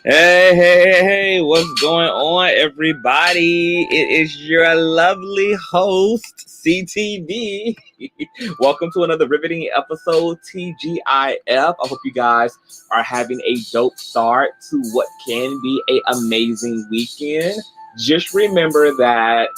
Hey, what's going on, everybody? It is your lovely host, CTV. Welcome to another riveting episode, TGIF. I hope you guys are having a dope start to what can be an amazing weekend. Just remember that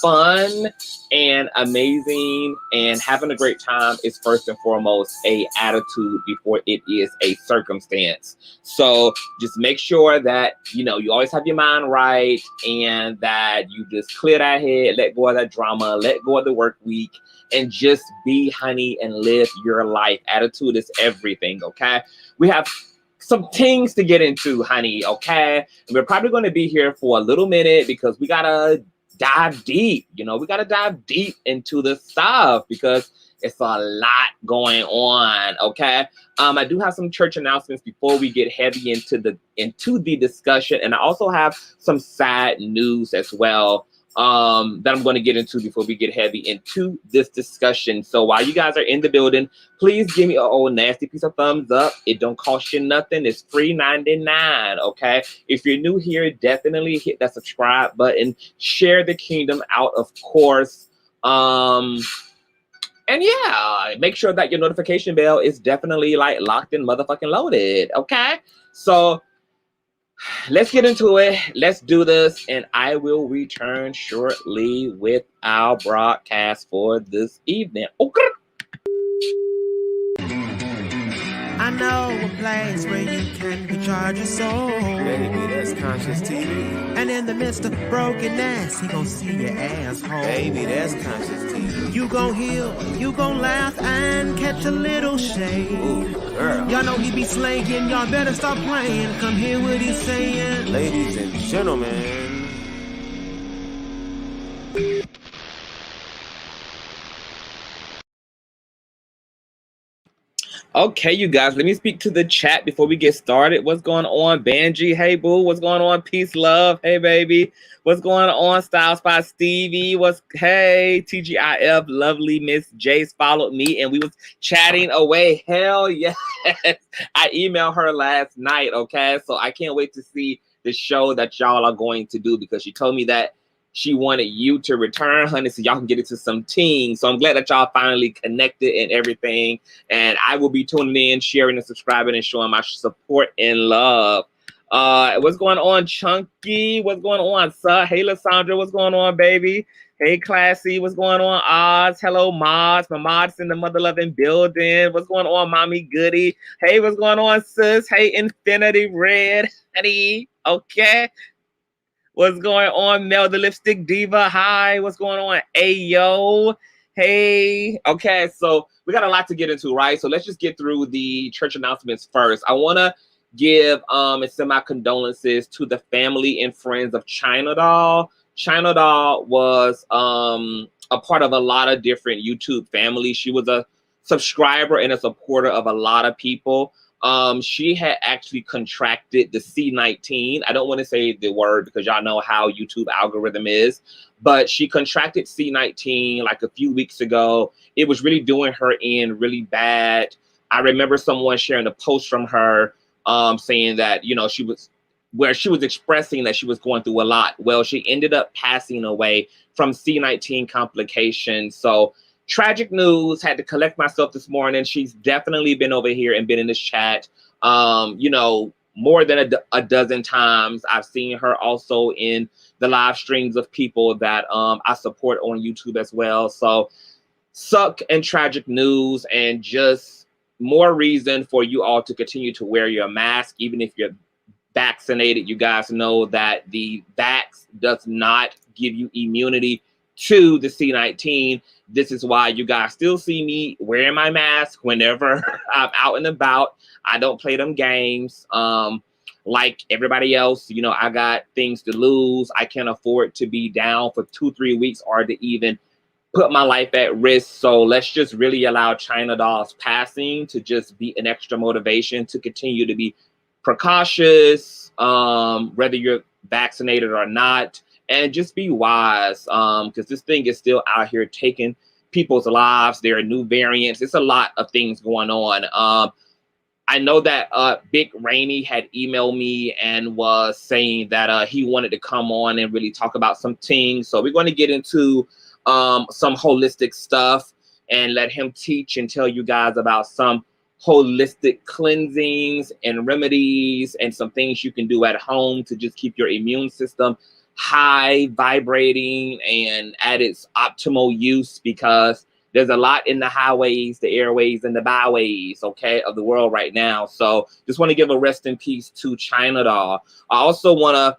fun and amazing and having a great time is first and foremost a attitude before it is a circumstance. So just make sure that you always have your mind right and that you just clear that head, let go of that drama, let go of the work week, and just be honey and live your life. Attitude is everything. Okay, we have some things to get into, honey. Okay, and we're probably going to be here for a little minute because we gotta dive deep. We gotta dive deep into the stuff because it's a lot going on. Okay, I do have some church announcements before we get heavy into the discussion, and I also have some sad news as well that I'm going to get into before we get heavy into this discussion. So while you guys are in the building, please give me a old nasty piece of thumbs up. It don't cost you nothing. It's free 99. Okay. If you're new here, definitely hit that subscribe button. Share the kingdom out, of course. And yeah, make sure that your notification bell is definitely like locked and motherfucking loaded. Okay. So let's get into it. Let's do this. And I will return shortly with our broadcast for this evening. Okay. I know a place where you can recharge your soul. Baby, that's CONSCIOUZTV. And in the midst of brokenness, he gon' see your asshole. Baby, that's CONSCIOUZTV. You gon' heal, you gon' laugh and catch a little shade. Ooh, girl. Y'all know he be slaying, y'all better stop playing. Come hear what he's saying. Ladies and gentlemen. Okay, you guys, let me speak to the chat before we get started. What's going on, Banji? Hey, boo. What's going on? Peace, love. Hey, baby. What's going on, Style Spot Stevie? Hey, TGIF, lovely Miss Jace followed me and we was chatting away. Hell yes. I emailed her last night, okay? So I can't wait to see the show that y'all are going to do because she told me that she wanted you to return, honey, so y'all can get into some teams. So I'm glad that y'all finally connected and everything. And I will be tuning in, sharing and subscribing and showing my support and love. What's going on, Chunky? What's going on, sir? Hey, Lysandra, what's going on, baby? Hey, Classy, what's going on, Oz? Hello, Mods. My Mods in the mother-loving building. What's going on, Mommy Goody? Hey, what's going on, sis? Hey, Infinity Red, honey. Okay. What's going on, Mel the Lipstick Diva? Hi, what's going on? Ayo. Hey. Okay, so we got a lot to get into, right? So let's just get through the church announcements first. I want to give and send my condolences to the family and friends of China Doll. China Doll was a part of a lot of different YouTube families. She was a subscriber and a supporter of a lot of people. She had actually contracted the C19. I don't want to say the word because y'all know how YouTube algorithm is, but she contracted C19 like a few weeks ago. It was really doing her in really bad. I remember someone sharing a post from her saying that, she was expressing that she was going through a lot. Well, she ended up passing away from C19 complications. So tragic news. Had to collect myself this morning. She's definitely been over here and been in this chat, more than a dozen times. I've seen her also in the live streams of people that I support on YouTube as well. So suck and tragic news, and just more reason for you all to continue to wear your mask, even if you're vaccinated. You guys know that the vax does not give you immunity to the C19. This is why you guys still see me wearing my mask whenever I'm out and about. I don't play them games. Like everybody else, I got things to lose. I can't afford to be down for 2-3 weeks or to even put my life at risk. So let's just really allow China Doll's passing to just be an extra motivation to continue to be precautious, whether you're vaccinated or not. And just be wise, because this thing is still out here taking people's lives. There are new variants. It's a lot of things going on. I know that Big Rainey had emailed me and was saying that he wanted to come on and really talk about some things. So we're going to get into some holistic stuff and let him teach and tell you guys about some holistic cleansings and remedies and some things you can do at home to just keep your immune system high, vibrating, and at its optimal use, because there's a lot in the highways, the airways, and the byways, okay, of the world right now. So just want to give a rest in peace to China Doll. I also want to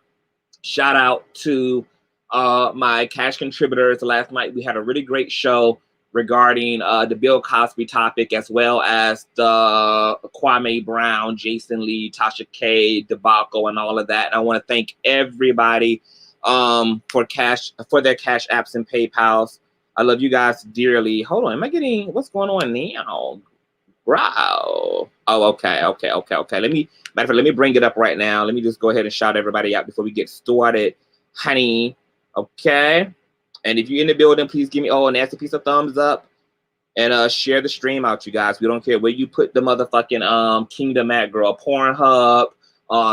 shout out to my cash contributors. Last night we had a really great show regarding the Bill Cosby topic, as well as the Kwame Brown, Jason Lee, Tasha K debacle, and all of that. And I want to thank everybody for their cash apps and PayPals. I love you guys dearly. Hold on, am I getting, what's going on now? Wow. Oh, okay. Let me bring it up right now. Let me just go ahead and shout everybody out before we get started, honey. Okay. And if you're in the building, please give me a nasty piece of thumbs up and share the stream out, you guys. We don't care where you put the motherfucking Kingdom at, girl. Pornhub,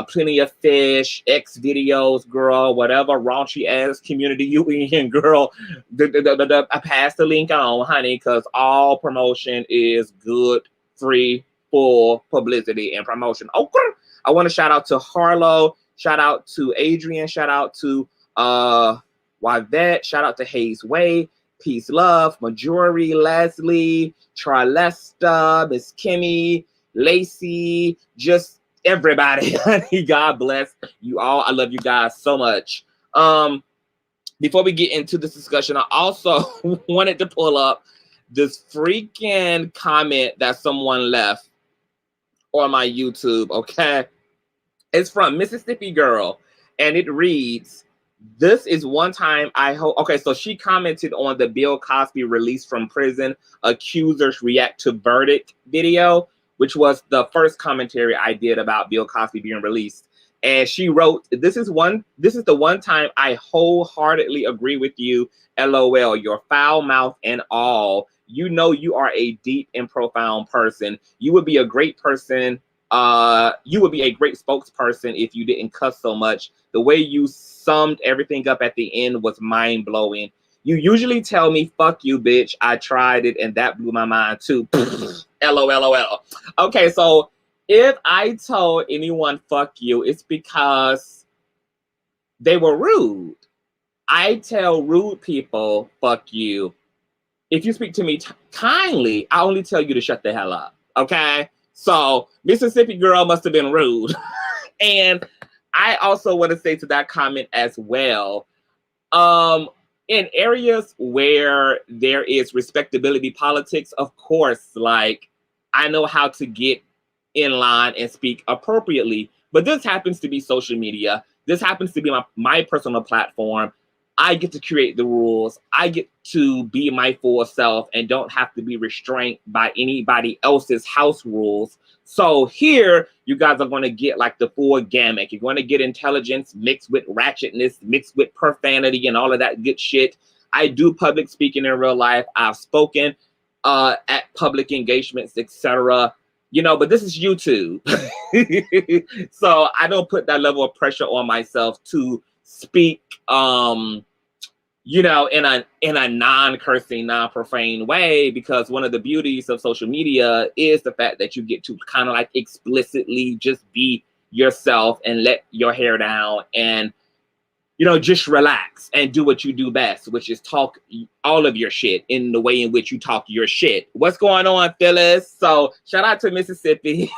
Plenty of Fish, X videos, girl, whatever raunchy ass community you in, girl. I pass the link on, honey, because all promotion is good, free, full publicity and promotion. Okay. I want to shout out to Harlow, shout out to Adrian, shout out to Wivette, shout out to Hayes Way, Peace Love, Majori, Leslie, Charlesta, Miss Kimmy, Lacey, just everybody. God bless you all. I love you guys so much. Before we get into this discussion, I also wanted to pull up this freaking comment that someone left on my YouTube, okay? It's from Mississippi Girl, and it reads, "This is one time I hope..." Okay, so she commented on the Bill Cosby release from prison, accusers react to verdict video, which was the first commentary I did about Bill Cosby being released. And she wrote, this is the one time I wholeheartedly agree with you, LOL, your foul mouth and all. You know you are a deep and profound person. You would be a great person. You would be a great spokesperson if you didn't cuss so much. The way you summed everything up at the end was mind-blowing. You usually tell me, fuck you, bitch. I tried it, and that blew my mind, too. LOL. Okay, so if I told anyone, fuck you, it's because they were rude. I tell rude people, fuck you. If you speak to me kindly, I only tell you to shut the hell up, okay? So Mississippi Girl must have been rude. And I also want to say to that comment as well, in areas where there is respectability politics, of course, like, I know how to get in line and speak appropriately. But this happens to be social media. This happens to be my personal platform. I get to create the rules. I get to be my full self and don't have to be restrained by anybody else's house rules. So here, you guys are going to get like the full gamut. You're going to get intelligence mixed with ratchetness, mixed with profanity and all of that good shit. I do public speaking in real life. I've spoken at public engagements, etc. You know, but this is YouTube. So I don't put that level of pressure on myself to speak, you know, in a non-cursing, non-profane way, because one of the beauties of social media is the fact that you get to kind of like explicitly just be yourself and let your hair down and, you know, just relax and do what you do best, which is talk all of your shit in the way in which you talk your shit. What's going on, Phyllis? So shout out to Mississippi.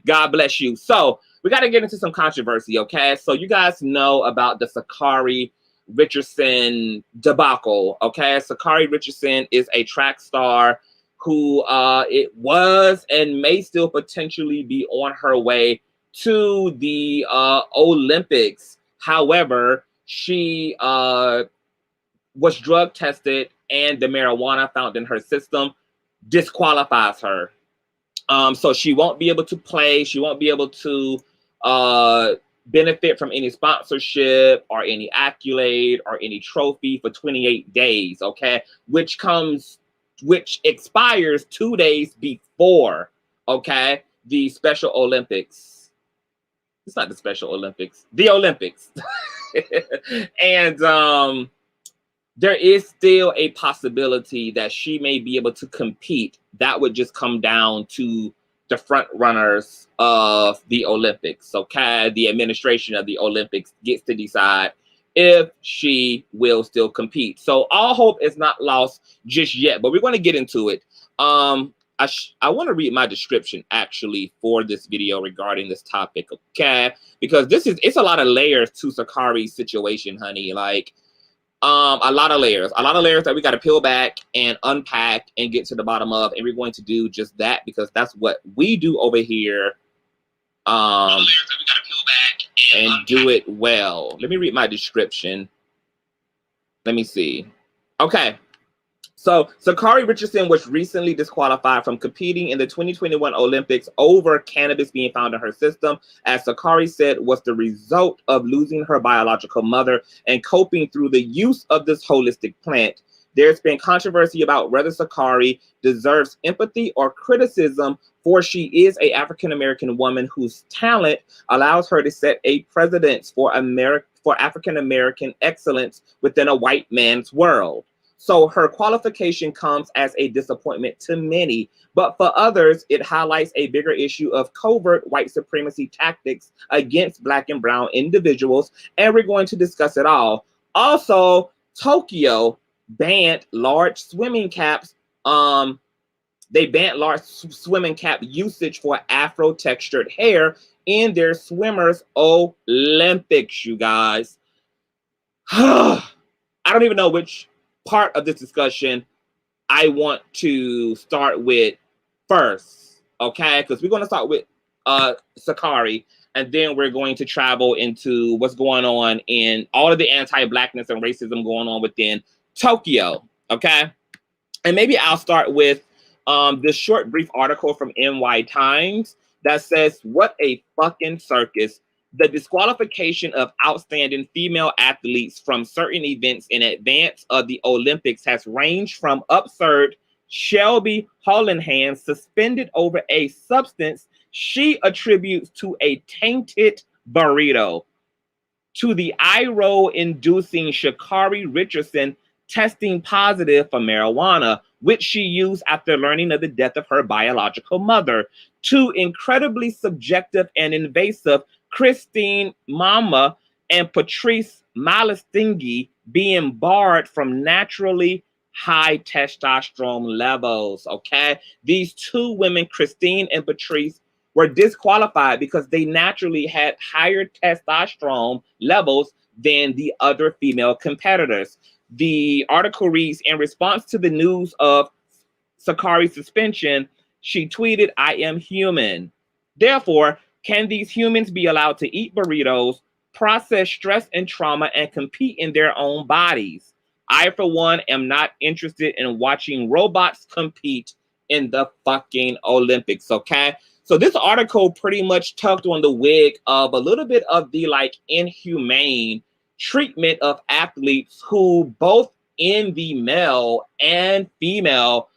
God bless you. So we got to get into some controversy, okay? So you guys know about the Sha'Carri Richardson debacle, okay? Sha'Carri Richardson is a track star who it was and may still potentially be on her way to the Olympics. However, she was drug tested and the marijuana found in her system disqualifies her. So she won't be able to play. She won't be able to benefit from any sponsorship or any accolade or any trophy for 28 days, okay? Which expires 2 days before okay? The Special Olympics. It's not the Special Olympics, the Olympics. And there is still a possibility that she may be able to compete. That would just come down to the front runners of the Olympics, okay? The administration of the Olympics gets to decide if she will still compete. So all hope is not lost just yet, but we're going to get into it. I want to read my description actually for this video regarding this topic, okay? Because it's a lot of layers to Sha'Carri's situation, honey. Like, a lot of layers that we got to peel back and unpack and get to the bottom of, and we're going to do just that because that's what we do over here. And do it well. Let me read my description. Let me see. Okay. So Sha'Carri Richardson was recently disqualified from competing in the 2021 Olympics over cannabis being found in her system, as Sha'Carri said was the result of losing her biological mother and coping through the use of this holistic plant. There's been controversy about whether Sha'Carri deserves empathy or criticism, for she is an African-American woman whose talent allows her to set a precedence for African-American excellence within a white man's world. So her qualification comes as a disappointment to many, but for others, it highlights a bigger issue of covert white supremacy tactics against Black and brown individuals, and we're going to discuss it all. Also, Tokyo banned large swimming caps. They banned large swimming cap usage for Afro textured hair in their swimmers Olympics, you guys. I don't even know which part of this discussion I want to start with first, okay? Because we're going to start with Sha'Carri, and then we're going to travel into what's going on in all of the anti-blackness and racism going on within Tokyo, okay? And maybe I'll start with this short, brief article from NY Times that says, "What a fucking circus. The disqualification of outstanding female athletes from certain events in advance of the Olympics has ranged from absurd Shelby Hollenhan suspended over a substance she attributes to a tainted burrito, to the eye-roll-inducing Sha'Carri Richardson testing positive for marijuana, which she used after learning of the death of her biological mother, to incredibly subjective and invasive Christine Mama and Patrice Malestinghi being barred from naturally high testosterone levels, okay? These two women, Christine and Patrice, were disqualified because they naturally had higher testosterone levels than the other female competitors. The article reads, in response to the news of Sha'Carri's suspension, she tweeted, "I am human. Therefore, can these humans be allowed to eat burritos, process stress and trauma, and compete in their own bodies? I, for one, am not interested in watching robots compete in the fucking Olympics," okay? So this article pretty much tucked on the wig of a little bit of the like inhumane treatment of athletes who both in the male and female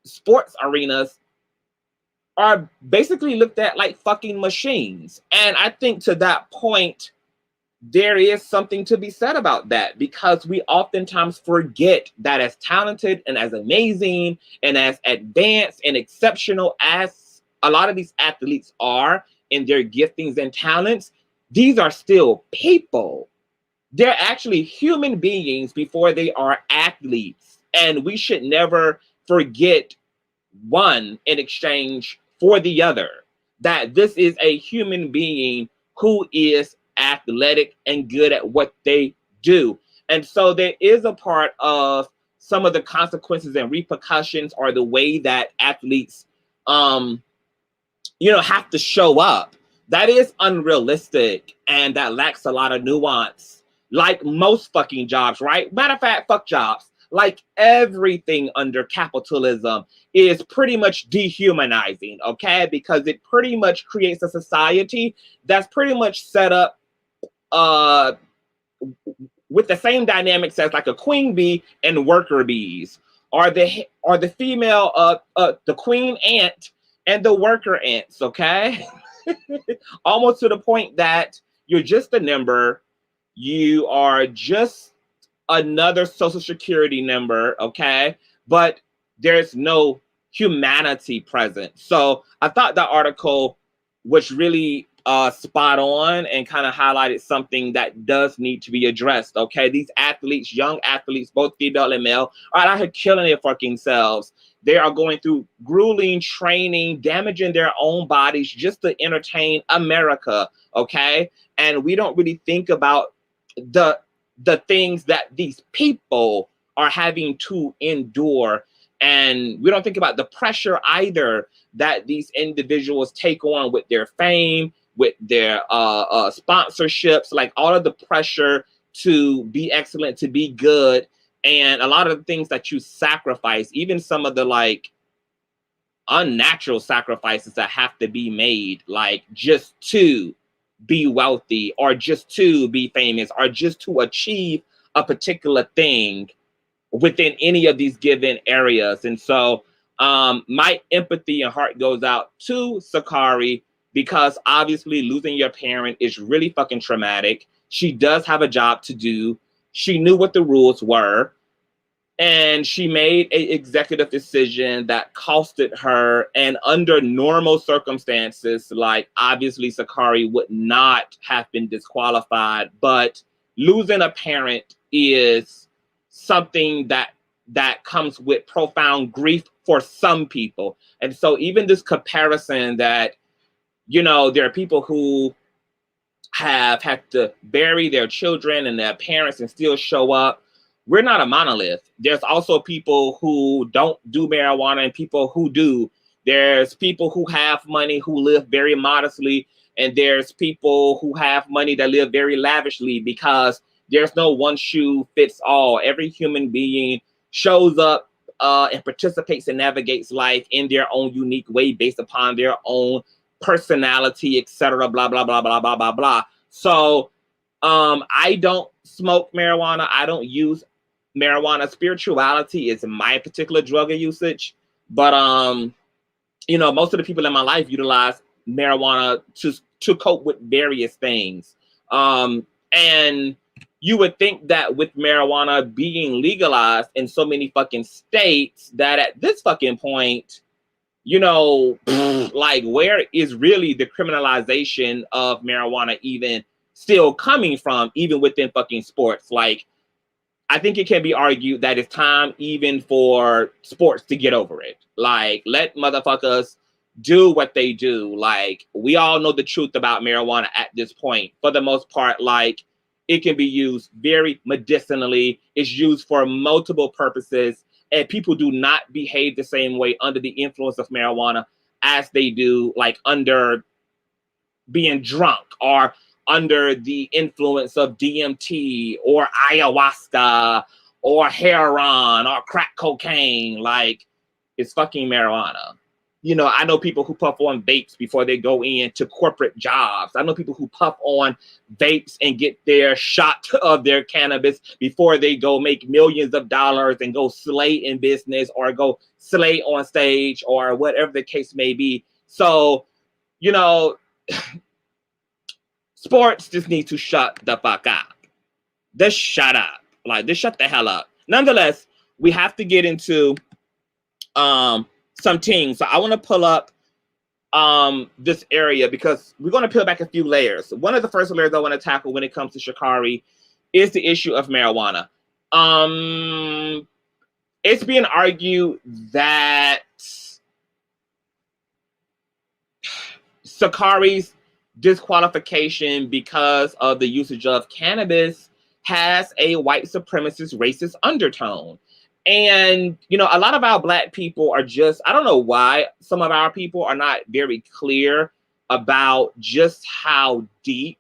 sports arenas are basically looked at like fucking machines. And I think to that point, there is something to be said about that, because we oftentimes forget that as talented and as amazing and as advanced and exceptional as a lot of these athletes are in their giftings and talents, these are still people. They're actually human beings before they are athletes. And we should never forget one in exchange for the other, that this is a human being who is athletic and good at what they do. And so there is a part of some of the consequences and repercussions, or the way that athletes have to show up, that is unrealistic and that lacks a lot of nuance, like most fucking jobs, right? Matter of fact, fuck jobs. Like everything under capitalism is pretty much dehumanizing, okay? Because it pretty much creates a society that's pretty much set up with the same dynamics as like a queen bee and worker bees, are the female the queen ant and the worker ants, okay? Almost to the point that you're just a number, you are just another social security number, okay? But there's no humanity present. So I thought that article was really spot on and kind of highlighted something that does need to be addressed, okay? These athletes, young athletes, both female and male, are out here killing their fucking selves. They are going through grueling training, damaging their own bodies just to entertain America, okay? And we don't really think about the things that these people are having to endure. And we don't think about the pressure either that these individuals take on with their fame, with their sponsorships, like all of the pressure to be excellent, to be good. And a lot of the things that you sacrifice, even some of the like unnatural sacrifices that have to be made, like just to be wealthy or just to be famous or just to achieve a particular thing within any of these given areas. And so my empathy and heart goes out to Sha'Carri, because obviously losing your parent is really fucking traumatic. She does have a job to do. She knew what the rules were. And she made an executive decision that costed her. And under normal circumstances, like obviously Sha'Carri would not have been disqualified, but losing a parent is something that comes with profound grief for some people. And so even this comparison that, you know, there are people who have had to bury their children and their parents and still show up. We're not a monolith. There's also people who don't do marijuana and people who do. There's people who have money who live very modestly, and there's people who have money that live very lavishly, because there's no one shoe fits all. Every human being shows up and participates and navigates life in their own unique way based upon their own personality, etc. Blah, blah, blah, blah, blah, blah, blah. So I don't smoke marijuana. I don't use marijuana. Spirituality is my particular drug of usage. But, you know, most of the people in my life utilize marijuana to cope with various things. And you would think that with marijuana being legalized in so many fucking states, that at this fucking point, you know, like where is really the criminalization of marijuana even still coming from, even within fucking sports? Like, I think it can be argued that it's time even for sports to get over it. Like, let motherfuckers do what they do. Like, we all know the truth about marijuana at this point. For the most part, like, it can be used very medicinally. It's used for multiple purposes. And people do not behave the same way under the influence of marijuana as they do, like, under being drunk or under the influence of DMT or ayahuasca or heroin or crack cocaine. Like, it's fucking marijuana. You know, I know people who puff on vapes before they go into corporate jobs. I know people who puff on vapes and get their shot of their cannabis before they go make millions of dollars and go slay in business or go slay on stage or whatever the case may be. So, you know, sports just need to shut the fuck up. Just shut up. Like, just shut the hell up. Nonetheless, we have to get into some teams. So I want to pull up this area because we're going to peel back a few layers. One of the first layers I want to tackle when it comes to Sha'Carri is the issue of marijuana. It's being argued that Sha'Carri's disqualification because of the usage of cannabis has a white supremacist racist undertone. And, you know, a lot of our Black people are just, I don't know why some of our people are not very clear about just how deep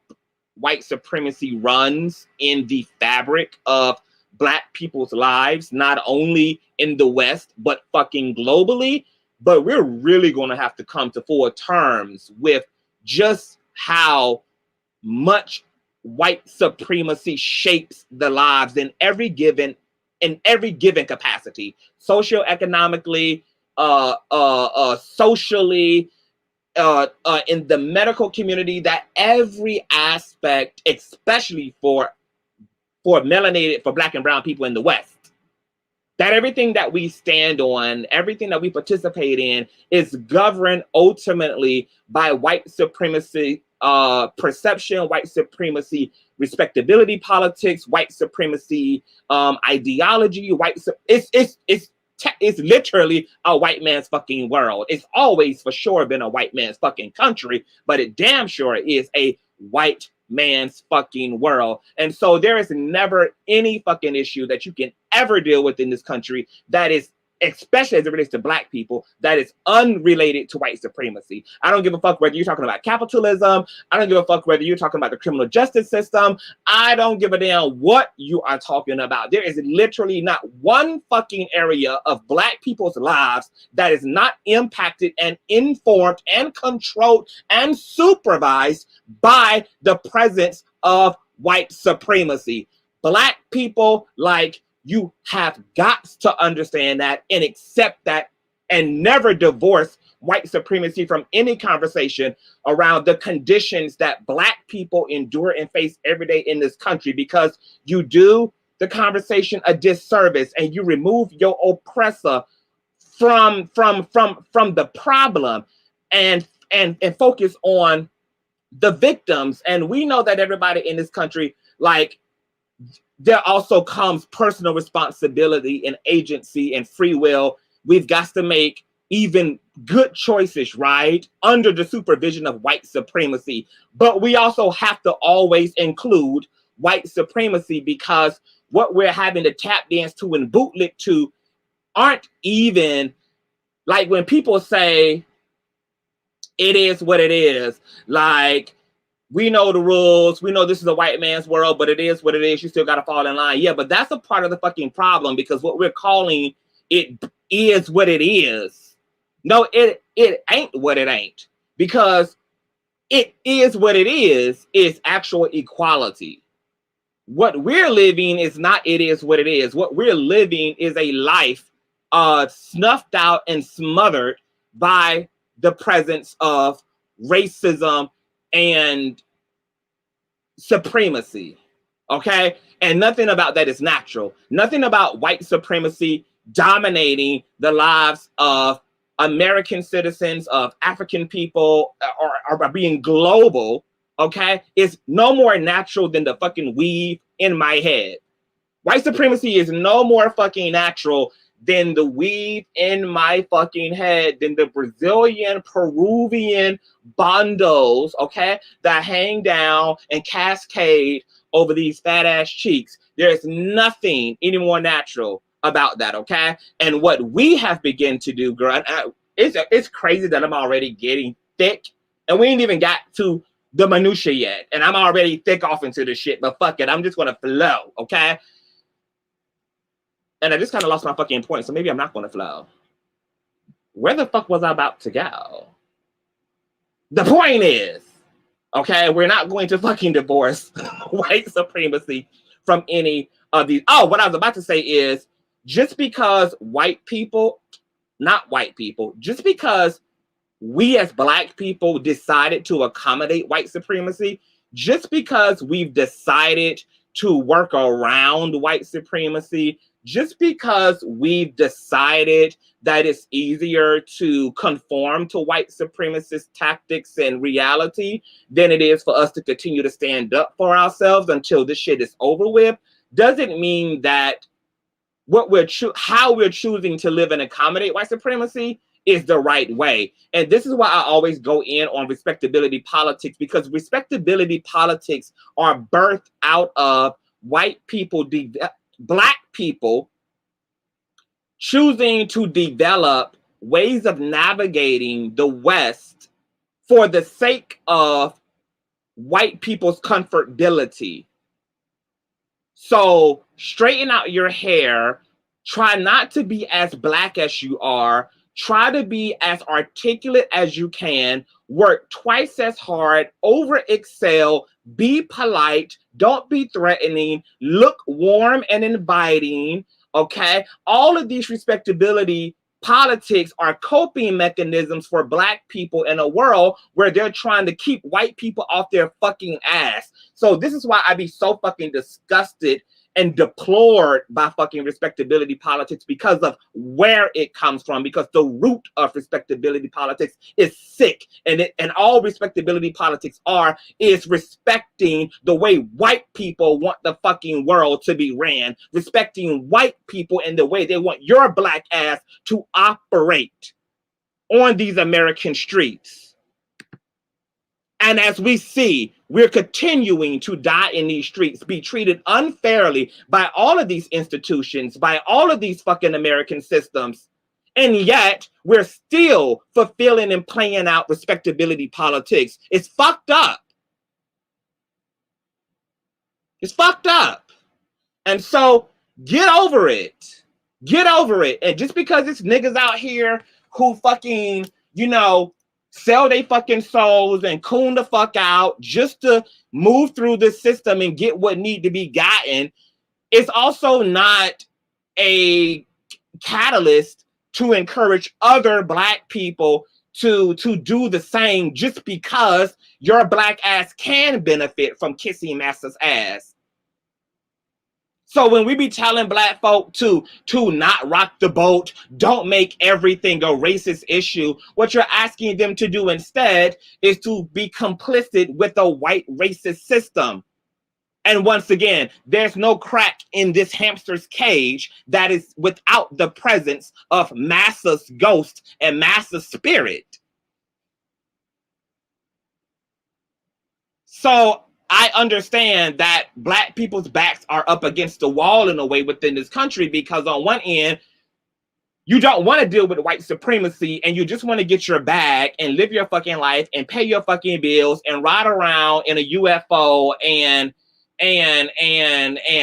white supremacy runs in the fabric of Black people's lives, not only in the West, but fucking globally. But we're really going to have to come to full terms with just how much white supremacy shapes the lives in every given in every given capacity, socioeconomically, socially, in the medical community, that every aspect, especially for melanated, for Black and brown people in the West, that everything that we stand on, everything that we participate in is governed ultimately by white supremacy perception, white supremacy respectability politics, white supremacy ideology, it's literally a white man's fucking world. It's always for sure been a white man's fucking country, but it damn sure is a white man's fucking world. And so there is never any fucking issue that you can ever deal with in this country that is, especially as it relates to Black people, that is unrelated to white supremacy. I don't give a fuck whether you're talking about capitalism. I don't give a fuck whether you're talking about the criminal justice system. I don't give a damn what you are talking about. There is literally not one fucking area of Black people's lives that is not impacted and informed and controlled and supervised by the presence of white supremacy. Black people, like, you have got to understand that and accept that and never divorce white supremacy from any conversation around the conditions that Black people endure and face every day in this country, because you do the conversation a disservice and you remove your oppressor from the problem and focus on the victims. And we know that everybody in this country, like, there also comes personal responsibility and agency and free will. We've got to make even good choices, right, under the supervision of white supremacy. But we also have to always include white supremacy, because what we're having to tap dance to and bootlick to aren't even, like, when people say it is what it is, like, we know the rules. We know this is a white man's world, but it is what it is. You still got to fall in line. Yeah, but that's a part of the fucking problem, because what we're calling it is what it is. No, it ain't what it ain't, because it is what it is actual equality. What we're living is not it is what it is. What we're living is a life snuffed out and smothered by the presence of racism and supremacy, okay? And nothing about that is natural. Nothing about white supremacy dominating the lives of American citizens, of African people, or being global, okay, is no more natural than the fucking weave in my head. White supremacy is no more fucking natural than the weave in my fucking head, than the Brazilian, Peruvian bandos, okay, that hang down and cascade over these fat ass cheeks. There's nothing any more natural about that, okay? And what we have begun to do, girl, it's crazy that I'm already getting thick, and we ain't even got to the minutia yet, and I'm already thick off into the shit, but fuck it, I'm just gonna flow, okay? And I just kind of lost my fucking point, so maybe I'm not going to flow. Where the fuck was I about to go? The point is, okay, we're not going to fucking divorce white supremacy from any of these. Oh, what I was about to say is, just because white people, not white people, just because we as Black people decided to accommodate white supremacy, just because we've decided to work around white supremacy, just because we've decided that it's easier to conform to white supremacist tactics and reality than it is for us to continue to stand up for ourselves until this shit is over with, doesn't mean that how we're choosing to live and accommodate white supremacy is the right way. And this is why I always go in on respectability politics, because respectability politics are birthed out of white people, Black people choosing to develop ways of navigating the West for the sake of white people's comfortability. So straighten out your hair, try not to be as Black as you are, try to be as articulate as you can, work twice as hard, over excel, be polite, don't be threatening, look warm and inviting, Okay, all of these respectability politics are coping mechanisms for Black people in a world where they're trying to keep white people off their fucking ass. So this is why I be so fucking disgusted and deplored by fucking respectability politics, because of where it comes from, because the root of respectability politics is sick, and all respectability politics is respecting the way white people want the fucking world to be ran, respecting white people in the way they want your Black ass to operate on these American streets. And as we see, we're continuing to die in these streets, be treated unfairly by all of these institutions, by all of these fucking American systems. And yet we're still fulfilling and playing out respectability politics. It's fucked up. It's fucked up. And so get over it. Get over it. And just because it's niggas out here who fucking, you know, sell they fucking souls and coon the fuck out just to move through this system and get what need to be gotten, it's also not a catalyst to encourage other Black people to do the same, just because your Black ass can benefit from kissing master's ass. So when we be telling Black folk to not rock the boat, don't make everything a racist issue, what you're asking them to do instead is to be complicit with a white racist system. And once again, there's no crack in this hamster's cage that is without the presence of massa's ghost and massa's spirit. So I understand that Black people's backs are up against the wall in a way within this country, because on one end, you don't want to deal with white supremacy and you just want to get your bag and live your fucking life and pay your fucking bills and ride around in a UFO and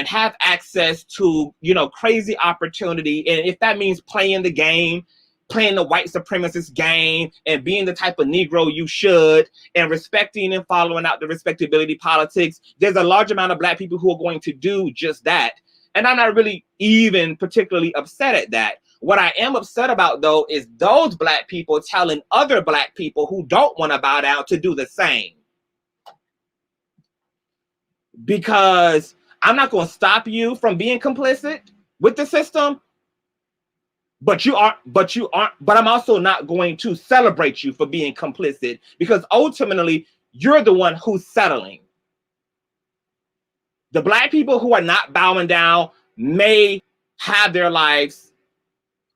have access to, you know, crazy opportunity. And if that means playing the game, playing the white supremacist game and being the type of Negro you should, and respecting and following out the respectability politics, there's a large amount of Black people who are going to do just that. And I'm not really even particularly upset at that. What I am upset about, though, is those Black people telling other Black people who don't want to bow down to do the same. Because I'm not going to stop you from being complicit with the system, but I'm also not going to celebrate you for being complicit, because ultimately you're the one who's settling. The Black people who are not bowing down may have their lives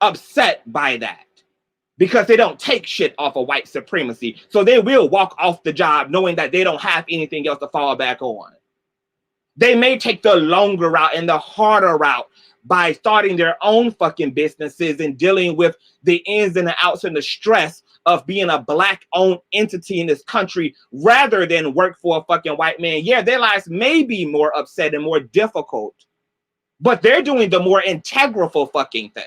upset by that, because they don't take shit off of white supremacy. So they will walk off the job knowing that they don't have anything else to fall back on. They may take the longer route and the harder route by starting their own fucking businesses and dealing with the ins and the outs and the stress of being a Black-owned entity in this country, rather than work for a fucking white man. Yeah, their lives may be more upset and more difficult, but they're doing the more integral fucking thing.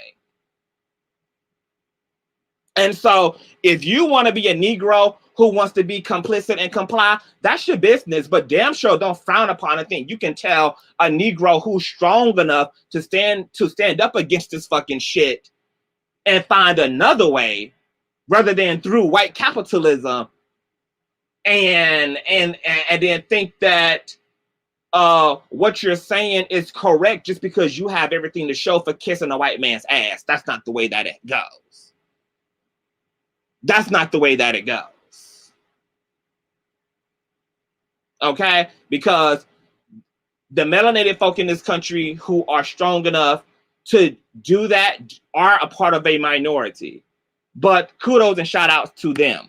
And so if you want to be a Negro who wants to be complicit and comply, that's your business, but damn sure don't frown upon a thing. You can tell a Negro who's strong enough to stand up against this fucking shit and find another way, rather than through white capitalism, and then think that what you're saying is correct just because you have everything to show for kissing a white man's ass. That's not the way that it goes. That's not the way that it goes. Okay? Because the melanated folk in this country who are strong enough to do that are a part of a minority. But kudos and shout outs to them.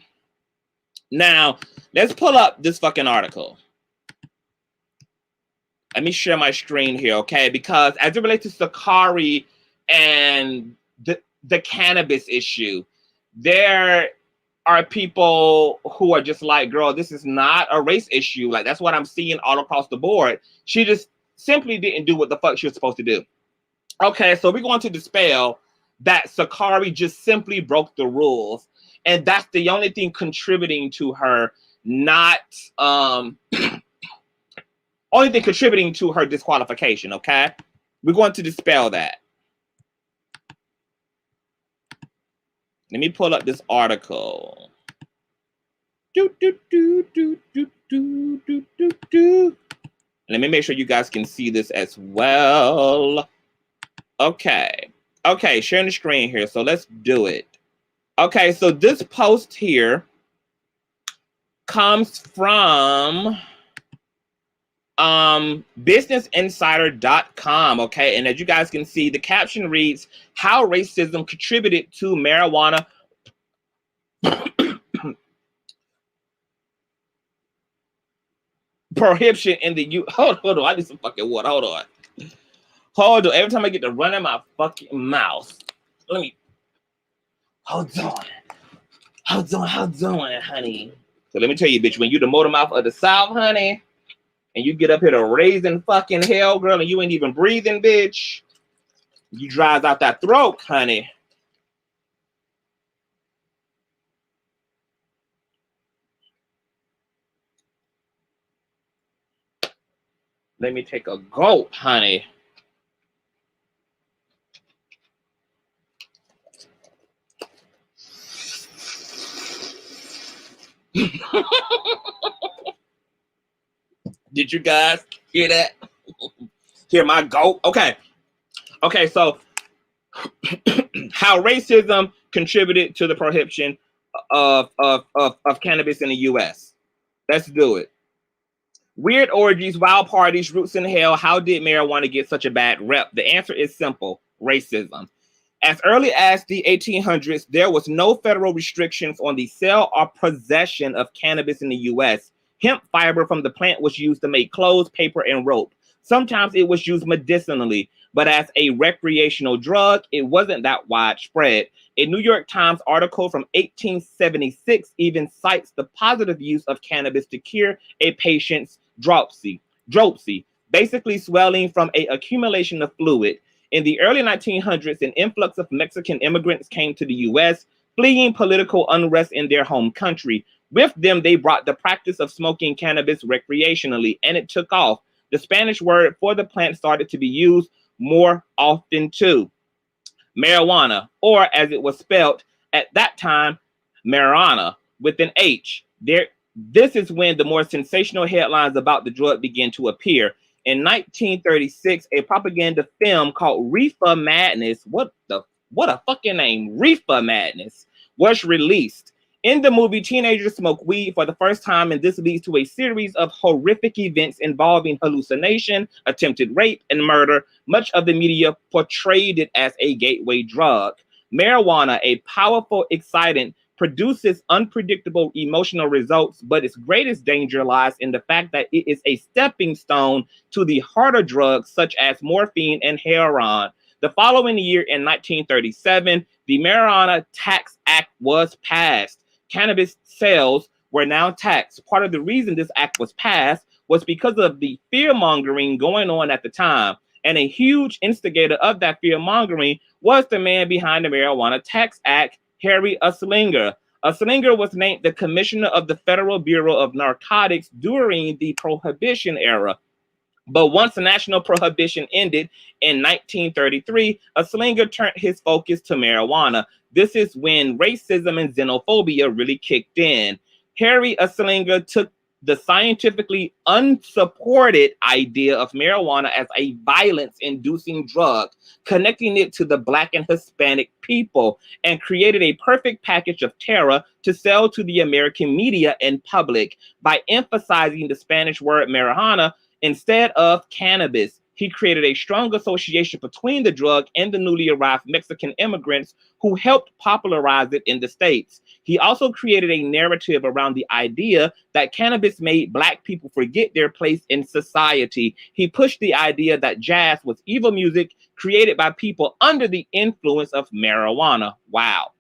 Now, let's pull up this fucking article. Let me share my screen here, okay? Because as it relates to Sha'Carri and the cannabis issue, there are people who are just like, girl, this is not a race issue. Like, that's what I'm seeing all across the board. She just simply didn't do what the fuck she was supposed to do. Okay, so we're going to dispel that Sha'Carri just simply broke the rules. And that's the only thing contributing to her not, only thing contributing to her disqualification, okay? We're going to dispel that. Let me pull up this article. Do, do, do, do, do, do, do, do, do. Let me make sure you guys can see this as well. Okay. Okay, sharing the screen here. So let's do it. Okay, so this post here comes from businessinsider.com. Okay, and as you guys can see, the caption reads, how racism contributed to marijuana prohibition in the U. Hold on, I need some fucking water. Hold on. Every time I get to run in my fucking mouth. Let me. Hold on, honey. So let me tell you, bitch, when you the motor mouth of the South, honey, and you get up here to raising fucking hell, girl, and you ain't even breathing, bitch, you dries out that throat, honey. Let me take a gulp, honey. Did you guys hear that? Hear my gulp? Okay. Okay, so how racism contributed to the prohibition of cannabis in the U.S. Let's do it. Weird orgies, wild parties, roots in hell. How did marijuana get such a bad rep? The answer is simple: racism. As early as the 1800s, there was no federal restrictions on the sale or possession of cannabis in the U.S. Hemp fiber from the plant was used to make clothes, paper, and rope. Sometimes it was used medicinally, but as a recreational drug, it wasn't that widespread. A New York Times article from 1876 even cites the positive use of cannabis to cure a patient's dropsy, basically swelling from an accumulation of fluid. In the early 1900s, an influx of Mexican immigrants came to the U.S., fleeing political unrest in their home country. With them, they brought the practice of smoking cannabis recreationally, and it took off. The Spanish word for the plant started to be used more often too. Marijuana, or as it was spelled at that time, marijuana, with an H. This is when the more sensational headlines about the drug began to appear. In 1936, a propaganda film called Reefer Madness, what a fucking name, Reefer Madness, was released. In the movie, teenagers smoke weed for the first time, and this leads to a series of horrific events involving hallucination, attempted rape, and murder. Much of the media portrayed it as a gateway drug. Marijuana, a powerful excitant, produces unpredictable emotional results, but its greatest danger lies in the fact that it is a stepping stone to the harder drugs such as morphine and heroin. The following year, in 1937, the Marijuana Tax Act was passed. Cannabis sales were now taxed. Part of the reason this act was passed was because of the fear-mongering going on at the time. And a huge instigator of that fear-mongering was the man behind the Marijuana Tax Act, Harry Anslinger. Anslinger was named the commissioner of the Federal Bureau of Narcotics during the Prohibition era. But once the national prohibition ended in 1933, Anslinger turned his focus to marijuana. This is when racism and xenophobia really kicked in. Harry Anslinger took the scientifically unsupported idea of marijuana as a violence-inducing drug, connecting it to the Black and Hispanic people, and created a perfect package of terror to sell to the American media and public by emphasizing the Spanish word marijuana instead of cannabis. He created a strong association between the drug and the newly arrived Mexican immigrants who helped popularize it in the States. He also created a narrative around the idea that cannabis made Black people forget their place in society. He pushed the idea that jazz was evil music created by people under the influence of marijuana. Wow.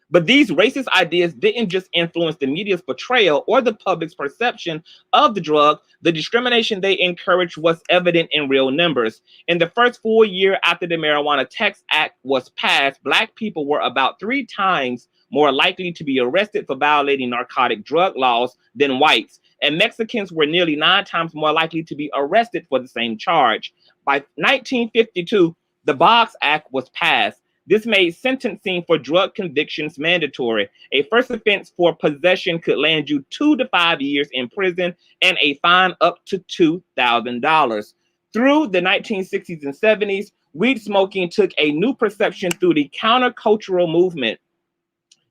But these racist ideas didn't just influence the media's portrayal or the public's perception of the drug. The discrimination they encouraged was evident in real numbers. In the first full year after the Marijuana Tax Act was passed, Black people were about 3 times more likely to be arrested for violating narcotic drug laws than whites. And Mexicans were nearly 9 times more likely to be arrested for the same charge. By 1952, the Boggs Act was passed. This made sentencing for drug convictions mandatory. A first offense for possession could land you 2 to 5 years in prison and a fine up to $2,000. Through the 1960s and 70s, weed smoking took a new perception through the countercultural movement.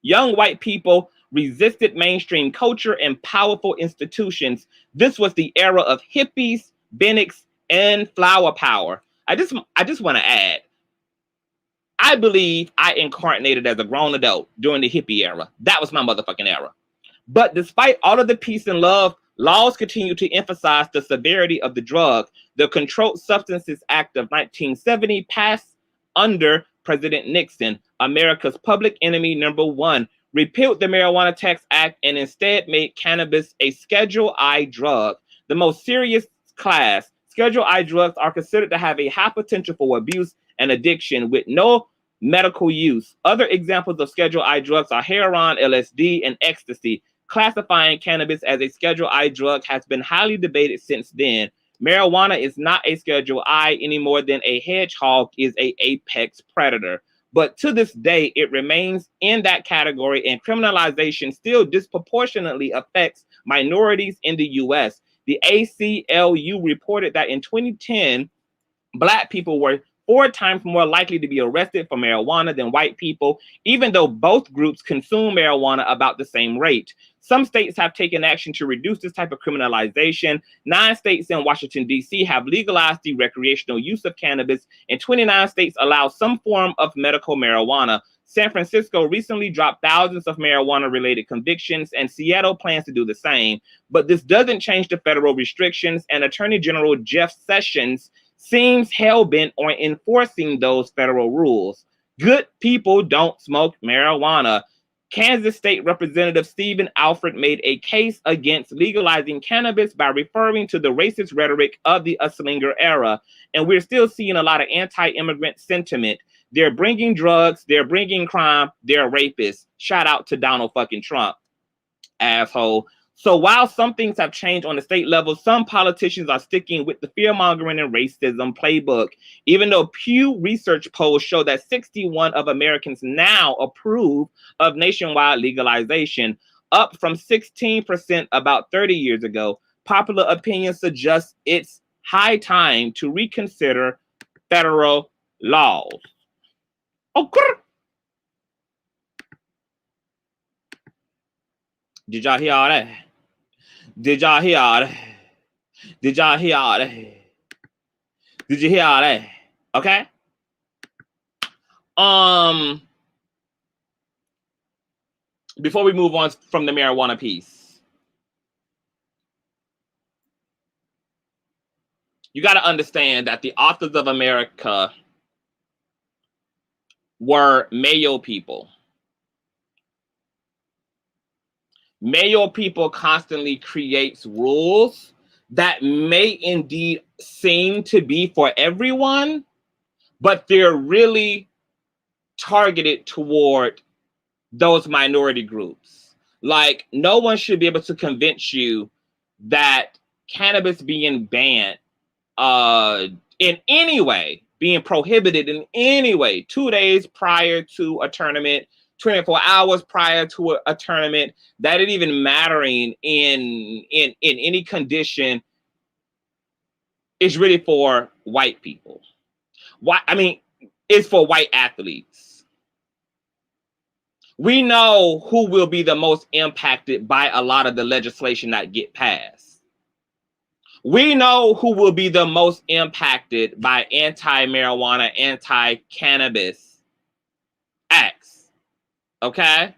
Young white people resisted mainstream culture and powerful institutions. This was the era of hippies, Bennets, and flower power. I just want to add, I believe I incarnated as a grown adult during the hippie era. That was my motherfucking era. But despite all of the peace and love, laws continue to emphasize the severity of the drug. The Controlled Substances Act of 1970 passed under President Nixon, America's public enemy #1, repealed the Marijuana Tax Act and instead made cannabis a Schedule I drug. The most serious class, Schedule I drugs are considered to have a high potential for abuse and addiction with no medical use. Other examples of Schedule I drugs are heroin, LSD, and ecstasy. Classifying cannabis as a Schedule I drug has been highly debated since then. Marijuana is not a Schedule I any more than a hedgehog is an apex predator. But to this day, it remains in that category, and criminalization still disproportionately affects minorities in the U.S. The ACLU reported that in 2010, Black people were 4 times more likely to be arrested for marijuana than white people, even though both groups consume marijuana about the same rate. Some states have taken action to reduce this type of criminalization. 9 states and Washington, D.C. have legalized the recreational use of cannabis, and 29 states allow some form of medical marijuana. San Francisco recently dropped thousands of marijuana-related convictions, and Seattle plans to do the same. But this doesn't change the federal restrictions, and Attorney General Jeff Sessions seems hell-bent on enforcing those federal rules. Good people don't smoke marijuana. Kansas State Representative Stephen Alford made a case against legalizing cannabis by referring to the racist rhetoric of the Uslinger era. And we're still seeing a lot of anti-immigrant sentiment. They're bringing drugs, they're bringing crime, they're rapists. Shout out to Donald fucking Trump, asshole. So while some things have changed on the state level, some politicians are sticking with the fear-mongering and racism playbook. Even though Pew Research polls show that 61% of Americans now approve of nationwide legalization, up from 16% about 30 years ago, popular opinion suggests it's high time to reconsider federal laws. Okay. Did y'all hear all that? Did y'all hear all that? Did y'all hear all that? Did you hear all that? Okay. Before we move on from the marijuana piece, you got to understand that the authors of America were Mayo people. Mayo people constantly creates rules that may indeed seem to be for everyone, but they're really targeted toward those minority groups. Like, no one should be able to convince you that cannabis being banned in any way, being prohibited in any way, 2 days prior to a tournament, 24 hours prior to a tournament, that it even mattering in any condition is really for white people. Why? I mean, it's for white athletes. We know who will be the most impacted by a lot of the legislation that get passed. We know who will be the most impacted by anti-marijuana, anti-cannabis acts. Okay?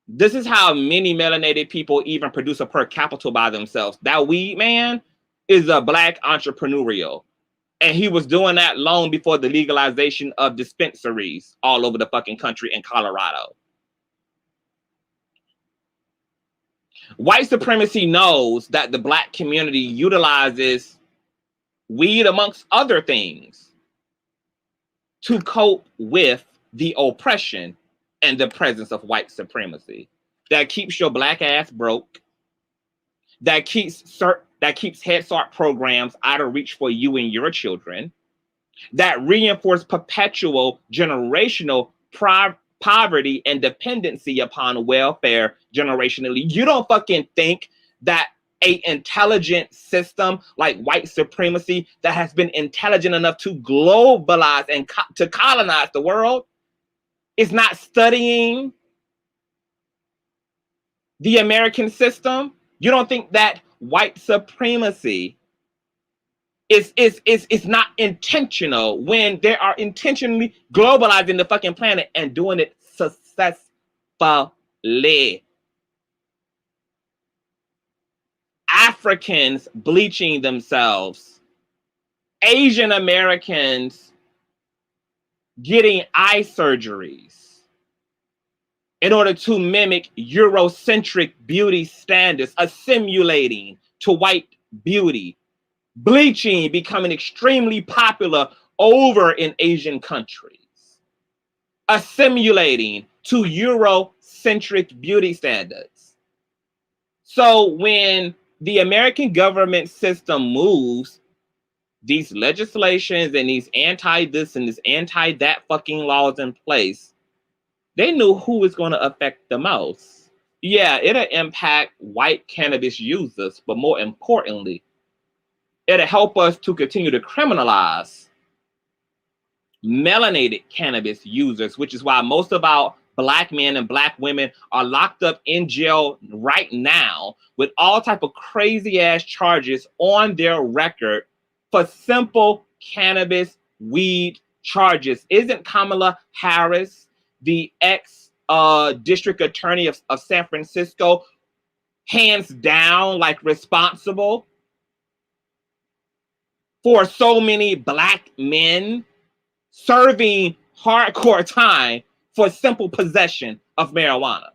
This is how many melanated people even produce a per capita by themselves. That weed man is a Black entrepreneurial. And he was doing that long before the legalization of dispensaries all over the fucking country in Colorado. White supremacy knows that the Black community utilizes weed, amongst other things, to cope with the oppression and the presence of white supremacy. That keeps your Black ass broke. That keeps Head Start programs out of reach for you and your children. that reinforce perpetual generational poverty and dependency upon welfare generationally. You don't fucking think that a intelligent system like white supremacy that has been intelligent enough to globalize and to colonize the world is not studying the American system? You don't think that white supremacy is not intentional when they are intentionally globalizing the fucking planet and doing it successfully? Africans bleaching themselves, Asian Americans getting eye surgeries in order to mimic Eurocentric beauty standards, assimilating to white beauty, bleaching becoming extremely popular over in Asian countries, assimilating to Eurocentric beauty standards. So when the American government system moves these legislations and these anti-this and this anti-that fucking laws in place, they knew who was going to affect the most. Yeah, it'll impact white cannabis users, but more importantly, it'll help us to continue to criminalize melanated cannabis users, which is why most of our Black men and Black women are locked up in jail right now with all type of crazy ass charges on their record for simple cannabis weed charges. Isn't Kamala Harris, the ex-district attorney of San Francisco, hands down like responsible for so many Black men serving hardcore time for simple possession of marijuana?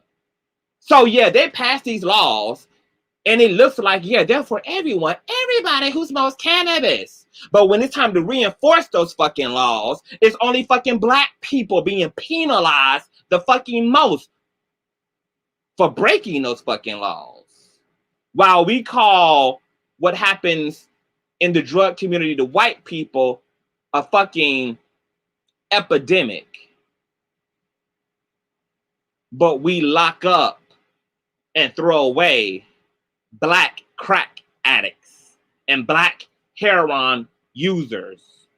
So yeah, they passed these laws and it looks like, yeah, they're for everyone, everybody who smokes cannabis. But when it's time to reinforce those fucking laws, it's only fucking Black people being penalized the fucking most for breaking those fucking laws. While we call what happens in the drug community to white people a fucking epidemic. But we lock up and throw away Black crack addicts and Black heroin users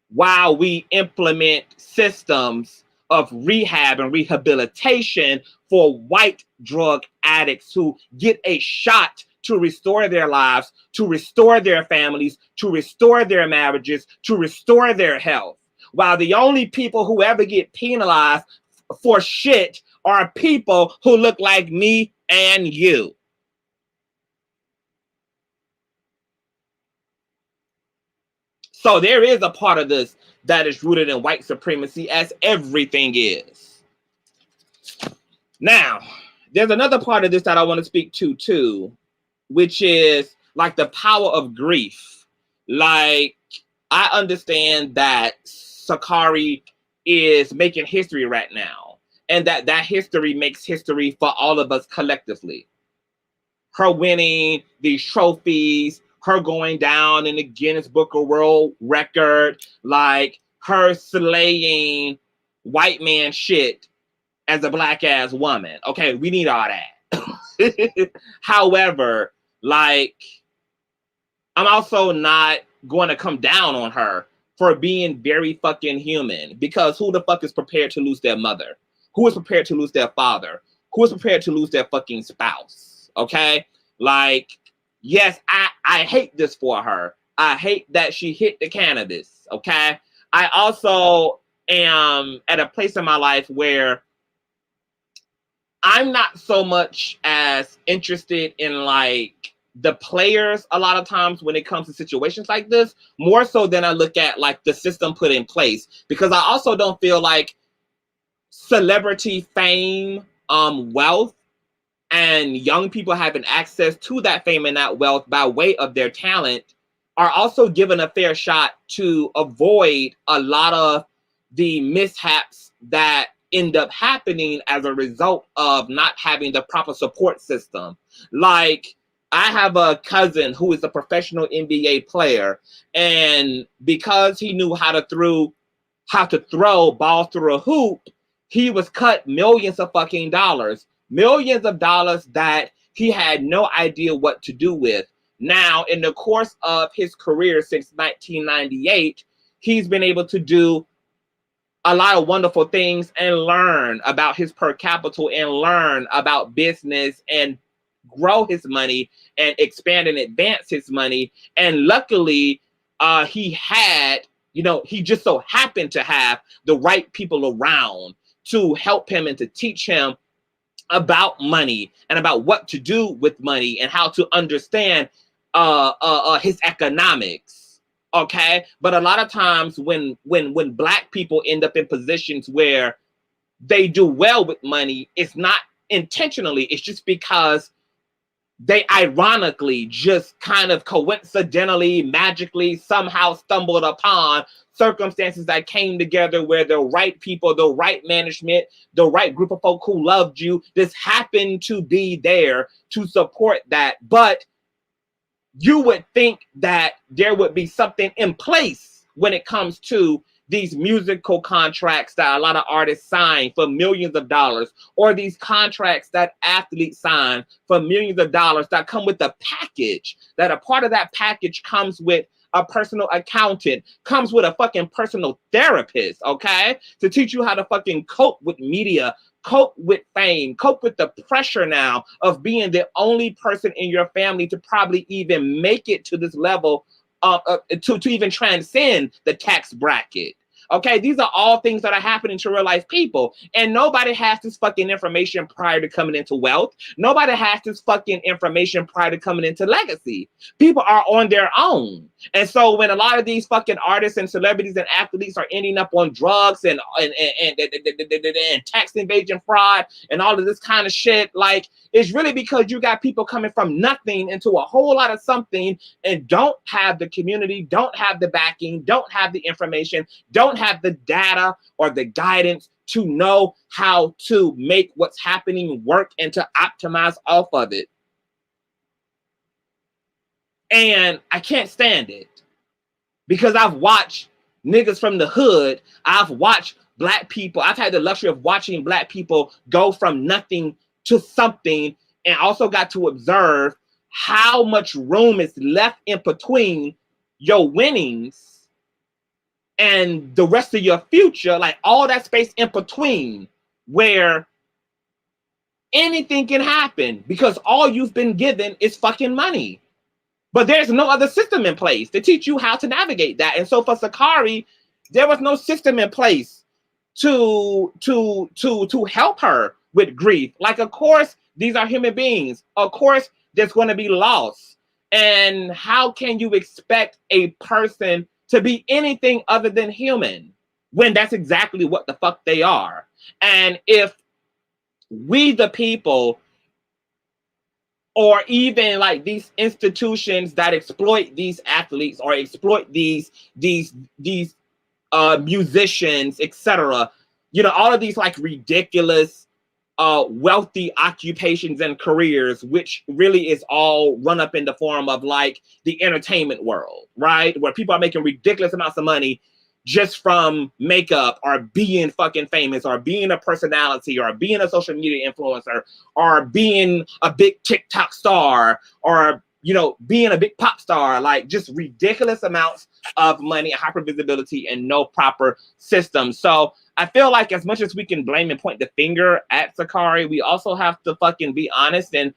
while we implement systems of rehab and rehabilitation for white drug addicts who get a shot to restore their lives, to restore their families, to restore their marriages, to restore their health. While the only people who ever get penalized for shit are people who look like me and you. So there is a part of this that is rooted in white supremacy, as everything is. Now, there's another part of this that I want to speak to too, which is like the power of grief. Like, I understand that Sha'Carri is making history right now, and that history makes history for all of us collectively. Her winning these trophies, her going down in the Guinness Book of World Record, like her slaying white man shit as a Black ass woman. Okay, we need all that. However, like, I'm also not going to come down on her for being very fucking human, because who the fuck is prepared to lose their mother? Who is prepared to lose their father? Who is prepared to lose their fucking spouse? Okay? Like, yes, I hate this for her. I hate that she hit the cannabis, okay? I also am at a place in my life where I'm not so much as interested in, like, the players a lot of times when it comes to situations like this, more so than I look at, like, the system put in place. Because I also don't feel like celebrity fame, wealth, and young people having access to that fame and that wealth by way of their talent are also given a fair shot to avoid a lot of the mishaps that end up happening as a result of not having the proper support system. Like, I have a cousin who is a professional NBA player, and because he knew how to throw balls through a hoop, he was cut millions of fucking dollars. Millions of dollars that he had no idea what to do with. Now, in the course of his career since 1998, he's been able to do a lot of wonderful things and learn about his per capita and learn about business and grow his money and expand and advance his money. And luckily, he had, he just so happened to have the right people around to help him and to teach him about money and about what to do with money and how to understand his economics. Okay, but a lot of times when Black people end up in positions where they do well with money, it's not intentionally, it's just because they ironically just kind of coincidentally, magically, somehow stumbled upon circumstances that came together where the right people, the right management, the right group of folk who loved you just happened to be there to support that. But you would think that there would be something in place when it comes to these musical contracts that a lot of artists sign for millions of dollars, or these contracts that athletes sign for millions of dollars that come with a package, that a part of that package comes with a personal accountant, comes with a fucking personal therapist, okay? To teach you how to fucking cope with media, cope with fame, cope with the pressure now of being the only person in your family to probably even make it to this level, to even transcend the tax bracket. Okay, these are all things that are happening to real life people. And nobody has this fucking information prior to coming into wealth. Nobody has this fucking information prior to coming into legacy. People are on their own. And so when a lot of these fucking artists and celebrities and athletes are ending up on drugs and tax evasion fraud and all of this kind of shit, like, it's really because you got people coming from nothing into a whole lot of something and don't have the community, don't have the backing, don't have the information, don't have the data or the guidance to know how to make what's happening work and to optimize off of it. And I can't stand it because I've watched niggas from the hood. I've watched Black people. I've had the luxury of watching Black people go from nothing to something, and also got to observe how much room is left in between your winnings and the rest of your future, like all that space in between where anything can happen because all you've been given is fucking money. But there's no other system in place to teach you how to navigate that. And so for Sha'Carri, there was no system in place to help her with grief. Like, of course, these are human beings. Of course, there's going to be loss. And how can you expect a person to be anything other than human when that's exactly what the fuck they are? And if we, the people, or even like these institutions that exploit these athletes or exploit these musicians, etc., all of these like ridiculous wealthy occupations and careers, which really is all run up in the form of like the entertainment world, right? Where people are making ridiculous amounts of money just from makeup or being fucking famous or being a personality or being a social media influencer or being a big TikTok star or, being a big pop star, like just ridiculous amounts of money, hyper visibility, and no proper system. So I feel like as much as we can blame and point the finger at Sha'Carri, we also have to fucking be honest and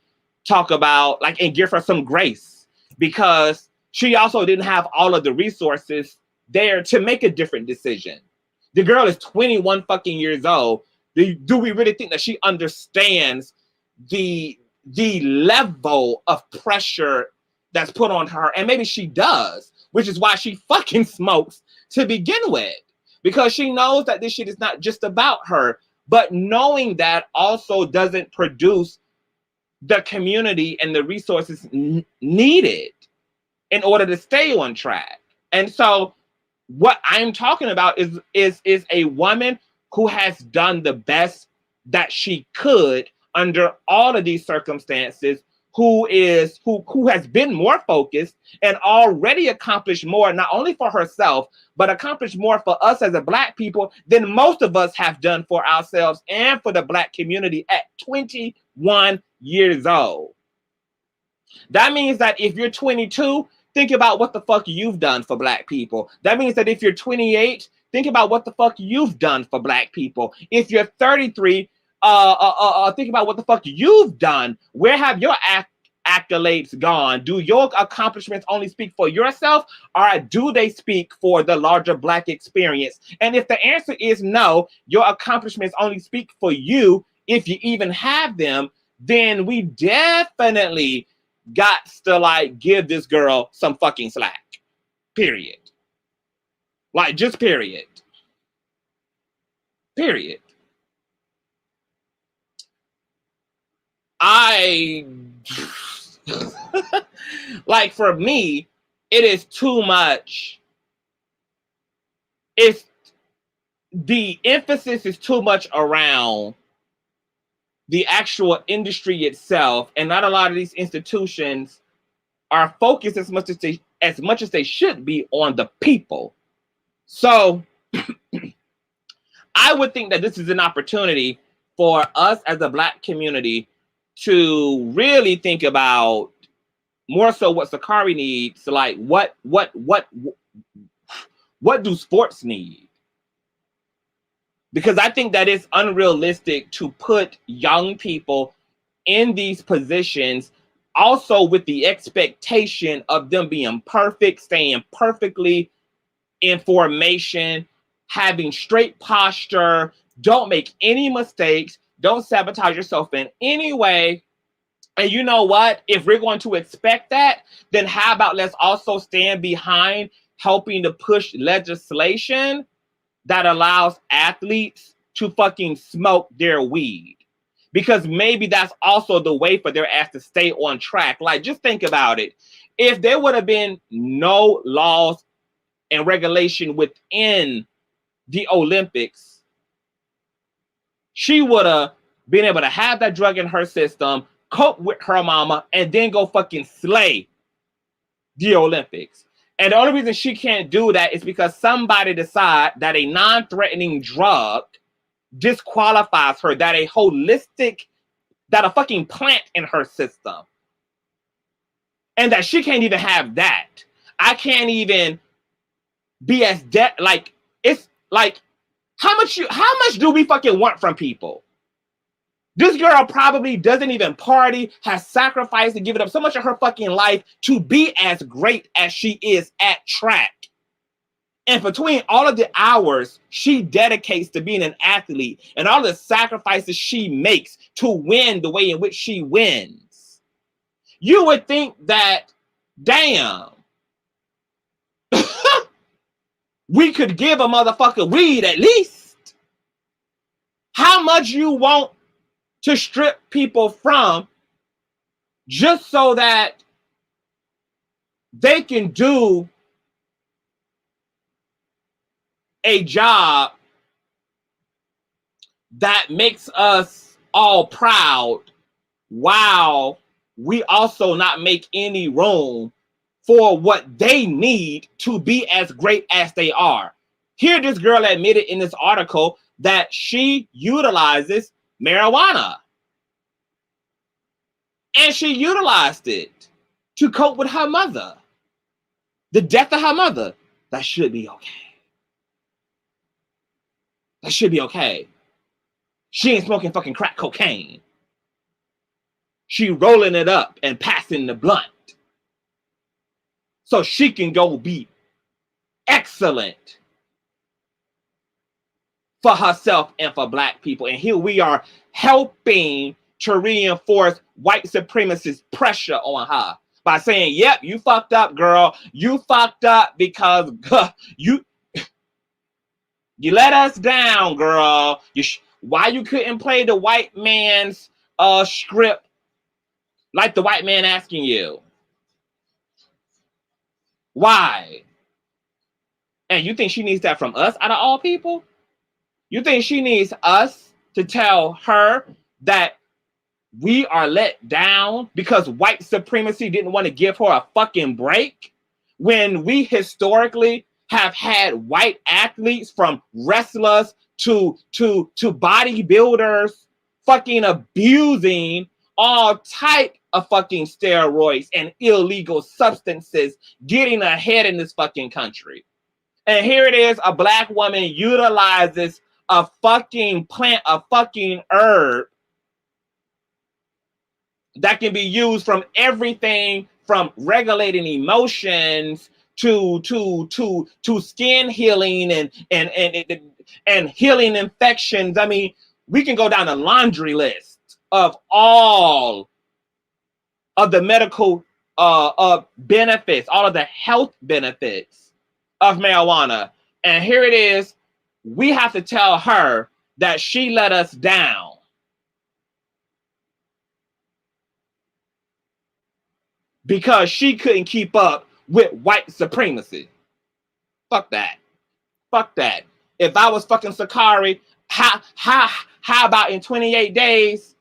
talk about and give her some grace, because she also didn't have all of the resources there to make a different decision. The girl is 21 fucking years old. Do we really think that she understands the level of pressure that's put on her? And maybe she does, which is why she fucking smokes to begin with, because she knows that this shit is not just about her. But knowing that also doesn't produce the community and the resources needed in order to stay on track. And so what I'm talking about is a woman who has done the best that she could under all of these circumstances, who has been more focused and already accomplished more, not only for herself, but accomplished more for us as a Black people than most of us have done for ourselves and for the Black community at 21 years old. That means that if you're 22, think about what the fuck you've done for Black people. That means that if you're 28, think about what the fuck you've done for Black people. If you're 33, think about what the fuck you've done. Where have your accolades gone? Do your accomplishments only speak for yourself, or do they speak for the larger Black experience? And if the answer is no, your accomplishments only speak for you, if you even have them, then we definitely got to like give this girl some fucking slack. Period. Like, just period. Period. Like, for me, it is too much. The emphasis is too much around the actual industry itself, and not a lot of these institutions are focused as much as they should be on the people. So I would think that this is an opportunity for us as a Black community to really think about more so what Sha'Carri needs. Like, what do sports need? Because I think that it's unrealistic to put young people in these positions also with the expectation of them being perfect, staying perfectly in formation, having straight posture, don't make any mistakes, don't sabotage yourself in any way. And you know what? If we're going to expect that, then how about let's also stand behind helping to push legislation that allows athletes to fucking smoke their weed. Because maybe that's also the way for their ass to stay on track. Like, just think about it. If there would have been no laws and regulation within the Olympics, she would have been able to have that drug in her system, cope with her mama, and then go fucking slay the Olympics. And the only reason she can't do that is because somebody decide that a non-threatening drug disqualifies her, that a fucking plant in her system. And that she can't even have that. I can't even be as like, it's like, how much do we fucking want from people? This girl probably doesn't even party, has sacrificed and given up so much of her fucking life to be as great as she is at track. And between all of the hours she dedicates to being an athlete and all the sacrifices she makes to win the way in which she wins, you would think that, damn, we could give a motherfucker weed at least. How much you want to strip people from just so that they can do a job that makes us all proud, while we also not make any room for what they need to be as great as they are. Here, this girl admitted in this article that she utilizes marijuana. And she utilized it to cope with her mother. The death of her mother. That should be okay. That should be okay. She ain't smoking fucking crack cocaine. She rolling it up and passing the blunt so she can go be excellent for herself and for Black people. And here we are helping to reinforce white supremacist pressure on her by saying, yep, you fucked up, girl. You fucked up because you let us down, girl. Why you couldn't play the white man's script like the white man asking you? Why? And you think she needs that from us out of all people? You think she needs us to tell her that we are let down because white supremacy didn't want to give her a fucking break, when we historically have had white athletes from wrestlers to bodybuilders fucking abusing all type of fucking steroids and illegal substances getting ahead in this fucking country. And here it is, a black woman utilizes a fucking plant, a fucking herb that can be used from everything from regulating emotions to skin healing and healing infections. I mean, we can go down a laundry list of all of the medical benefits, all of the health benefits of marijuana. And here it is, we have to tell her that she let us down. Because she couldn't keep up with white supremacy. Fuck that. Fuck that. If I was fucking Sha'Carri, how about in 28 days,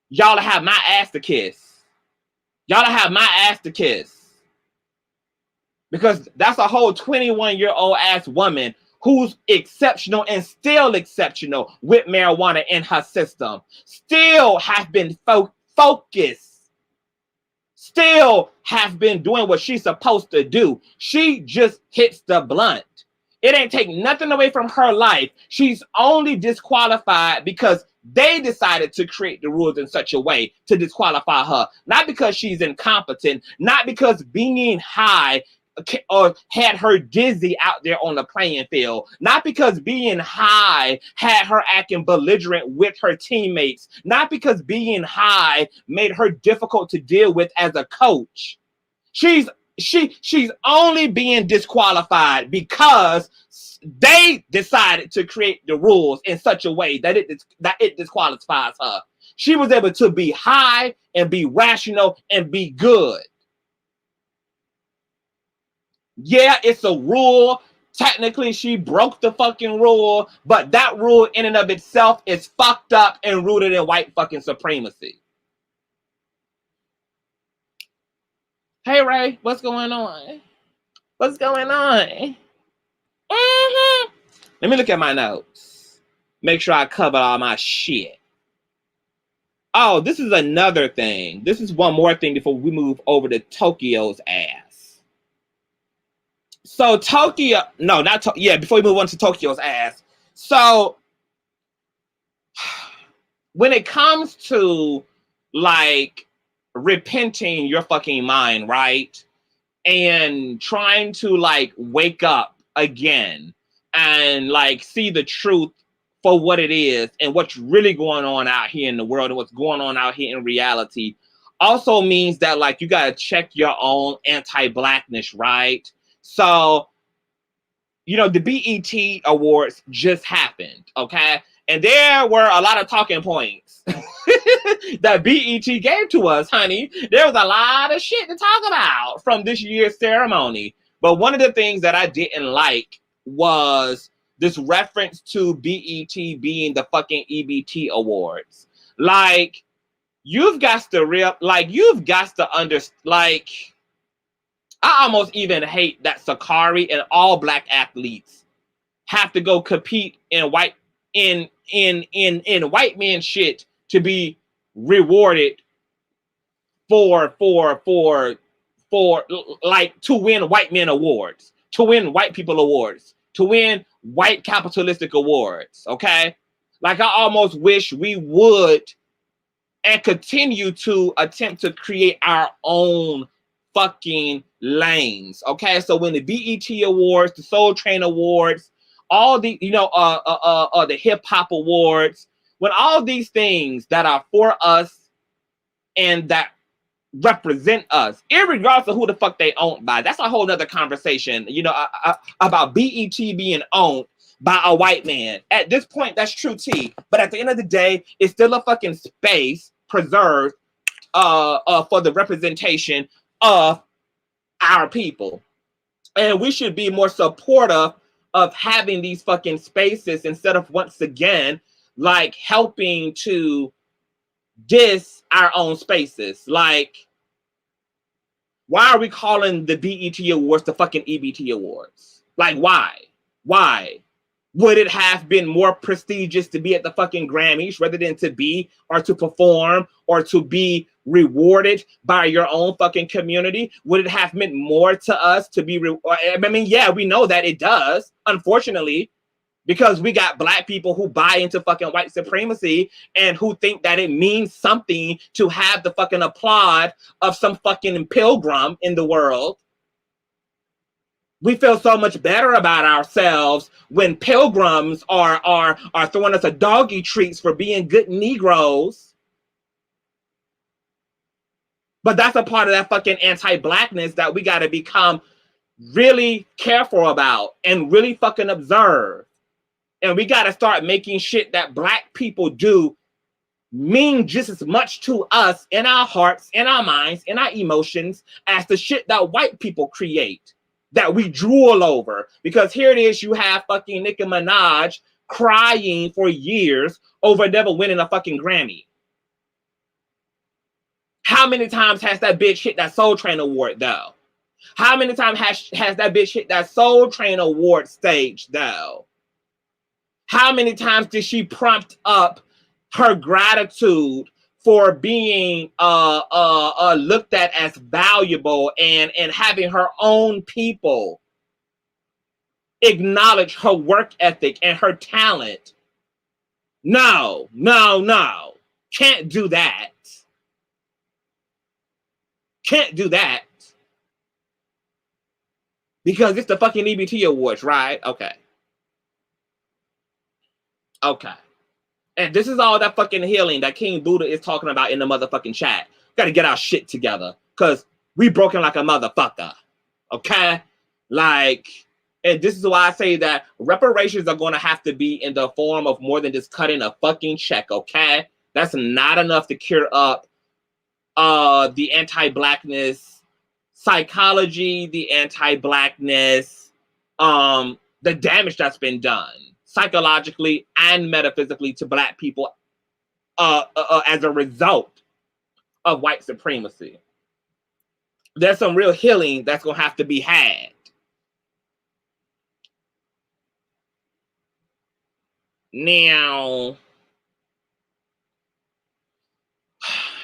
y'all have my ass to kiss? Y'all have my ass to kiss. Because that's a whole 21-year-old ass woman who's exceptional and still exceptional with marijuana in her system. Still have been focused. Still have been doing what she's supposed to do. She just hits the blunt. It ain't take nothing away from her life. She's only disqualified because they decided to create the rules in such a way to disqualify her. Not because she's incompetent, not because being high or had her dizzy out there on the playing field, not because being high had her acting belligerent with her teammates, not because being high made her difficult to deal with as a coach. She's only being disqualified because they decided to create the rules in such a way that it disqualifies her. She was able to be high and be rational and be good. Yeah, it's a rule. Technically, she broke the fucking rule, but that rule in and of itself is fucked up and rooted in white fucking supremacy. Hey, Ray, what's going on? What's going on? Let me look at my notes. Make sure I cover all my shit. Oh, this is another thing. This is one more thing before we move over to Tokyo's ass. So Tokyo, no, not Tokyo. Yeah, before we move on to Tokyo's ass. So when it comes to like repenting your fucking mind, right? And trying to like wake up again and like see the truth for what it is and what's really going on out here in the world and what's going on out here in reality also means that like you got to check your own anti-blackness, right? So, you know, the BET Awards just happened, okay? And there were a lot of talking points that BET gave to us, honey. There was a lot of shit to talk about from this year's ceremony. But one of the things that I didn't like was this reference to BET being the fucking EBT Awards. Like, you've got to understand, like, I almost even hate that Sha'Carri and all black athletes have to go compete in white man shit to be rewarded for like to win white men awards, to win white people awards, to win white capitalistic awards. Okay, like I almost wish we would and continue to attempt to create our own fucking lanes. Okay, so when the BET Awards, the Soul Train Awards, all the the Hip Hop Awards, when all these things that are for us and that represent us, irregardless of who the fuck they owned by, that's a whole nother conversation. You know, about BET being owned by a white man. At this point, that's true tea. But at the end of the day, it's still a fucking space preserved for the representation of our people. And we should be more supportive of having these fucking spaces instead of once again like helping to diss our own spaces. Like, why are we calling the BET Awards the fucking EBT Awards? Like, why? Why? Would it have been more prestigious to be at the fucking Grammys rather than to be or to perform or to be rewarded by your own fucking community? Would it have meant more to us to be? I mean, yeah, we know that it does, unfortunately, because we got black people who buy into fucking white supremacy and who think that it means something to have the fucking applaud of some fucking pilgrim in the world. We feel so much better about ourselves when pilgrims are throwing us a doggy treats for being good Negroes. But that's a part of that fucking anti-blackness that we got to become really careful about and really fucking observe. And we got to start making shit that black people do mean just as much to us in our hearts, in our minds, in our emotions as the shit that white people create, that we drool over. Because here it is, you have fucking Nicki Minaj crying for years over never winning a fucking Grammy. How many times has that bitch hit that Soul Train Award, though? How many times has that bitch hit that Soul Train Award stage, though? How many times did she prompt up her gratitude for being looked at as valuable and having her own people acknowledge her work ethic and her talent? No. Can't do that. Can't do that. Because it's the fucking EBT Awards, right? Okay. And this is all that fucking healing that King Buddha is talking about in the motherfucking chat. Gotta get our shit together. Because we broken like a motherfucker. Okay? Like, and this is why I say that reparations are going to have to be in the form of more than just cutting a fucking check, okay? That's not enough to cure up the anti-blackness psychology, the anti-blackness, the damage that's been done psychologically and metaphysically to black people as a result of white supremacy. There's some real healing that's going to have to be had. Now,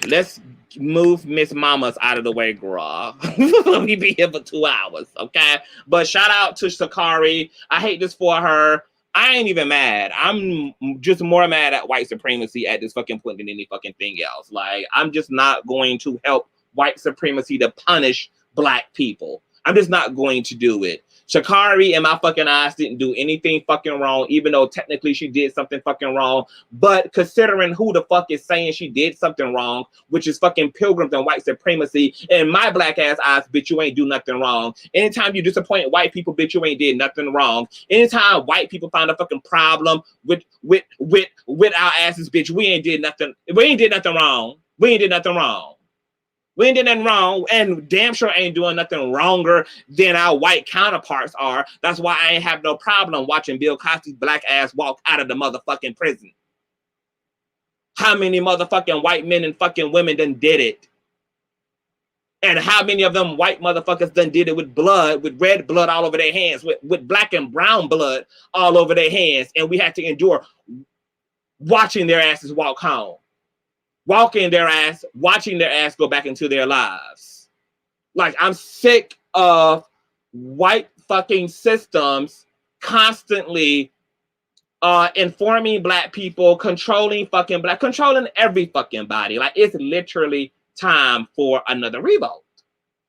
let's move Miss Mamas out of the way, girl. We be here for 2 hours, okay? But shout out to Sha'Carri. I hate this for her. I ain't even mad. I'm just more mad at white supremacy at this fucking point than any fucking thing else. Like, I'm just not going to help white supremacy to punish black people. I'm just not going to do it. Sha'Carri, in my fucking eyes, didn't do anything fucking wrong, even though technically she did something fucking wrong. But considering who the fuck is saying she did something wrong, which is fucking pilgrims and white supremacy, in my black ass eyes, bitch, you ain't do nothing wrong. Anytime you disappoint white people, bitch, you ain't did nothing wrong. Anytime white people find a fucking problem with our asses, bitch, we ain't did nothing. We ain't did nothing wrong. We ain't did nothing wrong. We ain't did nothing wrong, and damn sure ain't doing nothing wronger than our white counterparts are. That's why I ain't have no problem watching Bill Cosby's black ass walk out of the motherfucking prison. How many motherfucking white men and fucking women done did it? And how many of them white motherfuckers done did it with blood, with red blood all over their hands, with black and brown blood all over their hands, and we had to endure watching their asses walk home. Walking their ass, watching their ass go back into their lives. Like, I'm sick of white fucking systems constantly informing black people, controlling every fucking body. Like, it's literally time for another revolt.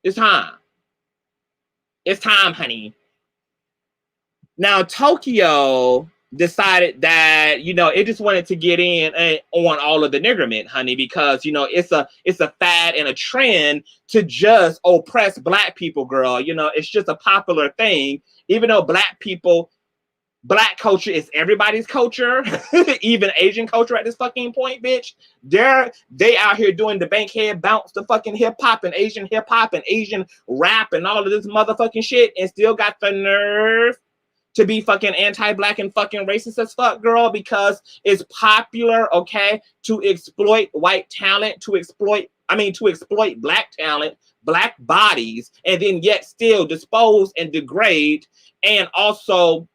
It's time. It's time, honey. Now, Tokyo decided that, you know, it just wanted to get in on all of the niggerment, honey, because, you know, it's a fad and a trend to just oppress black people, girl. You know, it's just a popular thing, even though black culture is everybody's culture, even Asian culture at this fucking point, bitch. They out here doing the bankhead bounce, the fucking hip hop and Asian rap and all of this motherfucking shit, and still got the nerve to be fucking anti-black and fucking racist as fuck, girl, because it's popular, okay, to exploit white talent, to exploit black talent, black bodies, and then yet still dispose and degrade and also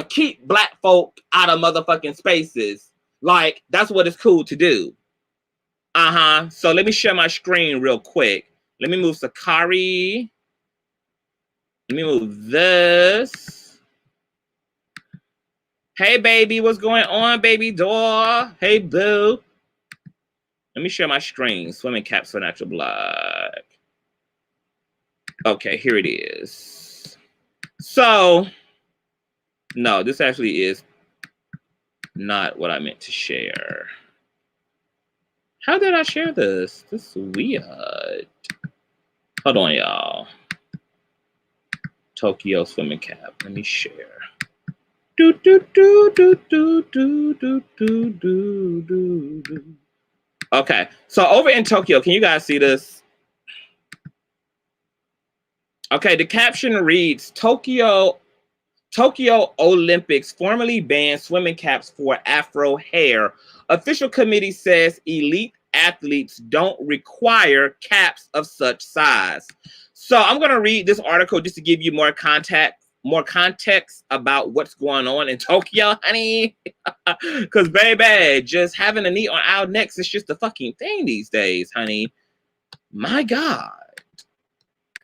keep black folk out of motherfucking spaces. Like, that's what it's cool to do. So let me share my screen real quick. Let me move Sha'Carri. Let me move this. Hey, baby, what's going on, baby doll? Hey, boo. Let me share my screen. Swimming caps for natural black. Okay, here it is. So, no, this actually is not what I meant to share. How did I share this? This is weird. Hold on, y'all. Tokyo swimming cap. Let me share. Do do do do do do do do do do. Okay, so over in Tokyo, can you guys see this? Okay, the caption reads, Tokyo Olympics formally banned swimming caps for Afro hair. Official committee says elite athletes don't require caps of such size. So I'm going to read this article just to give you more context about what's going on in Tokyo, honey. Because, baby, just having a knee on our necks is just the fucking thing these days, honey. My God.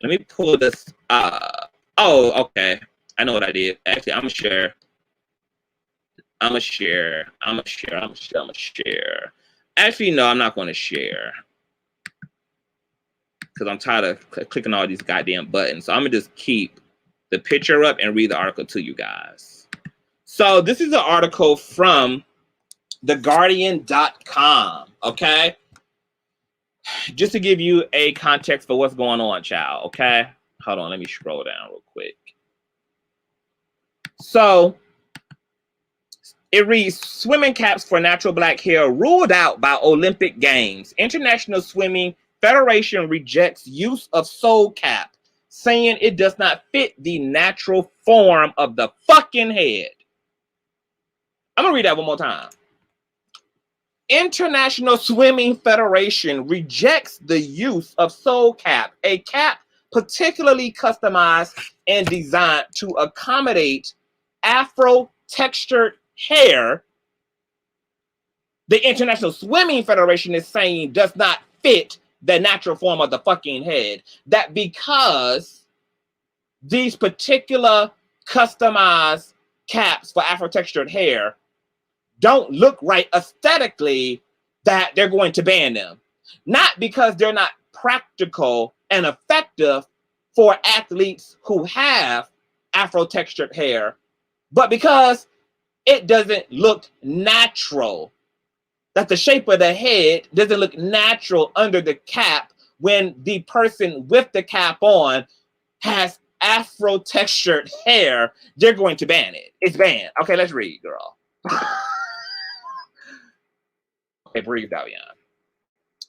Let me pull this up. Oh, okay. I know what I did. Actually, I'm gonna share. Actually, no, I'm not going to share. Because I'm tired of clicking all these goddamn buttons. So I'm going to just keep the picture up and read the article to you guys. So this is an article from theguardian.com, okay? Just to give you a context for what's going on, child, okay? Hold on, let me scroll down real quick. So it reads, swimming caps for natural black hair ruled out by Olympic Games. International Swimming Federation rejects use of soul cap, saying it does not fit the natural form of the fucking head. I'm going to read that one more time. International Swimming Federation rejects the use of soul cap, a cap particularly customized and designed to accommodate Afro-textured hair. The International Swimming Federation is saying does not fit the natural form of the fucking head. That because these particular customized caps for Afro-textured hair don't look right aesthetically, that they're going to ban them. Not because they're not practical and effective for athletes who have Afro-textured hair, but because it doesn't look natural. That the shape of the head doesn't look natural under the cap when the person with the cap on has Afro-textured hair. They're going to ban it. It's banned. Okay, let's read, girl. Okay, breathe out, yeah.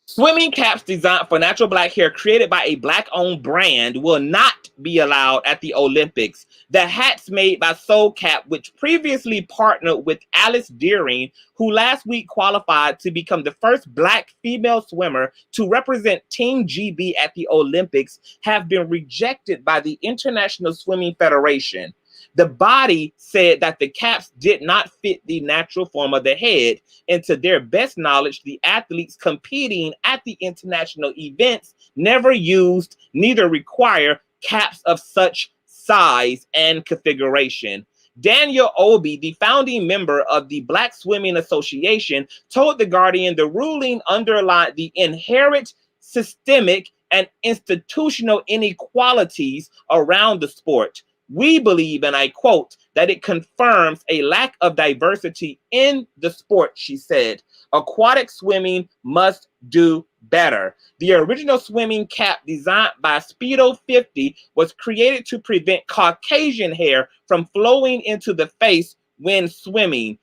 Swimming caps designed for natural black hair created by a black-owned brand will not be allowed at the Olympics. The hats made by Soul Cap, which previously partnered with Alice Deering, who last week qualified to become the first black female swimmer to represent Team GB at the Olympics, have been rejected by the International Swimming Federation. The body said that the caps did not fit the natural form of the head, and to their best knowledge, the athletes competing at the international events never used, neither require caps of such size and configuration. Daniel Obi, the founding member of the Black Swimming Association, told The Guardian the ruling underlined the inherent systemic and institutional inequalities around the sport. We believe, and I quote, that it confirms a lack of diversity in the sport, she said. Aquatic swimming must do better. The original swimming cap designed by Speedo 50 was created to prevent Caucasian hair from flowing into the face when swimming.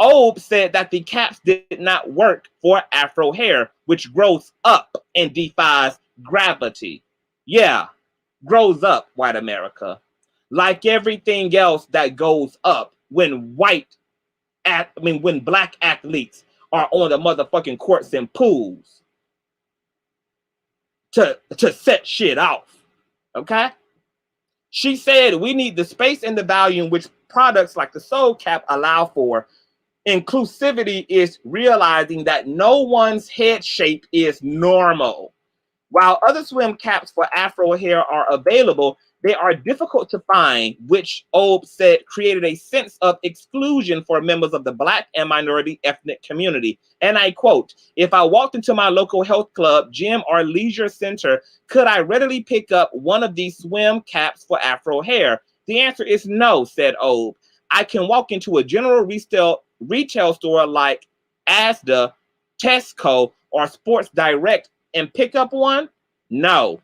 Obe said that the caps did not work for Afro hair, which grows up and defies gravity. Yeah. grows up, white America. Like everything else that goes up when when black athletes are on the motherfucking courts and pools to set shit off. Okay? She said we need the space and the value in which products like the Soul Cap allow for. Inclusivity is realizing that no one's head shape is normal. While other swim caps for Afro hair are available, they are difficult to find, which Obe said created a sense of exclusion for members of the Black and minority ethnic community. And I quote, "If I walked into my local health club, gym, or leisure center, could I readily pick up one of these swim caps for Afro hair? The answer is no," said Obe. "I can walk into a general retail store like Asda, Tesco, or Sports Direct and pick up one? No."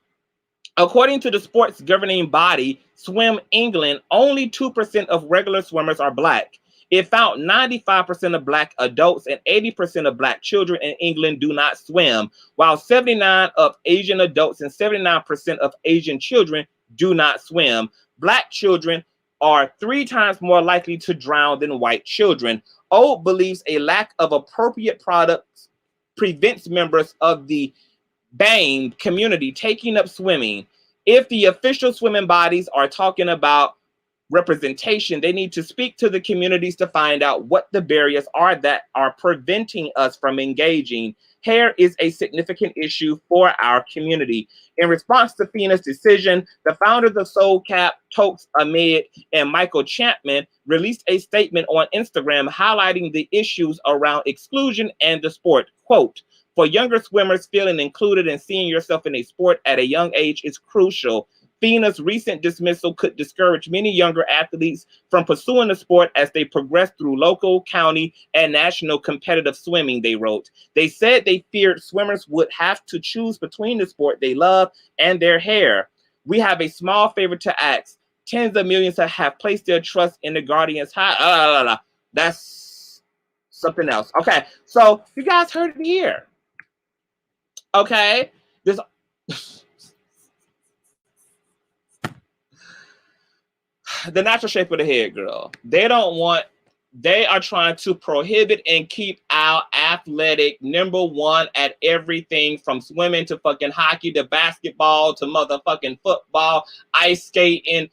According to the sports governing body, Swim England, only 2% of regular swimmers are black. It found 95% of black adults and 80% of black children in England do not swim, while 79% of Asian adults and 79% of Asian children do not swim. Black children are 3 times more likely to drown than white children. Old believes a lack of appropriate products prevents members of the BAME community taking up swimming. If the official swimming bodies are talking about representation, they need to speak to the communities to find out what the barriers are that are preventing us from engaging. Hair is a significant issue for our community. In response to FINA's decision, the founders of Soul Cap, Tokes Ahmed, and Michael Chapman released a statement on Instagram highlighting the issues around exclusion and the sport. Quote, "For younger swimmers, feeling included and seeing yourself in a sport at a young age is crucial. FINA's recent dismissal could discourage many younger athletes from pursuing the sport as they progress through local, county, and national competitive swimming," they wrote. They said they feared swimmers would have to choose between the sport they love and their hair. "We have a small favor to ask. Tens of millions have placed their trust in the Guardian's high." That's something else. Okay, so you guys heard it here. Okay, this the natural shape of the head, girl. They are trying to prohibit and keep our athletic number one at everything from swimming to fucking hockey to basketball to motherfucking football, ice skating,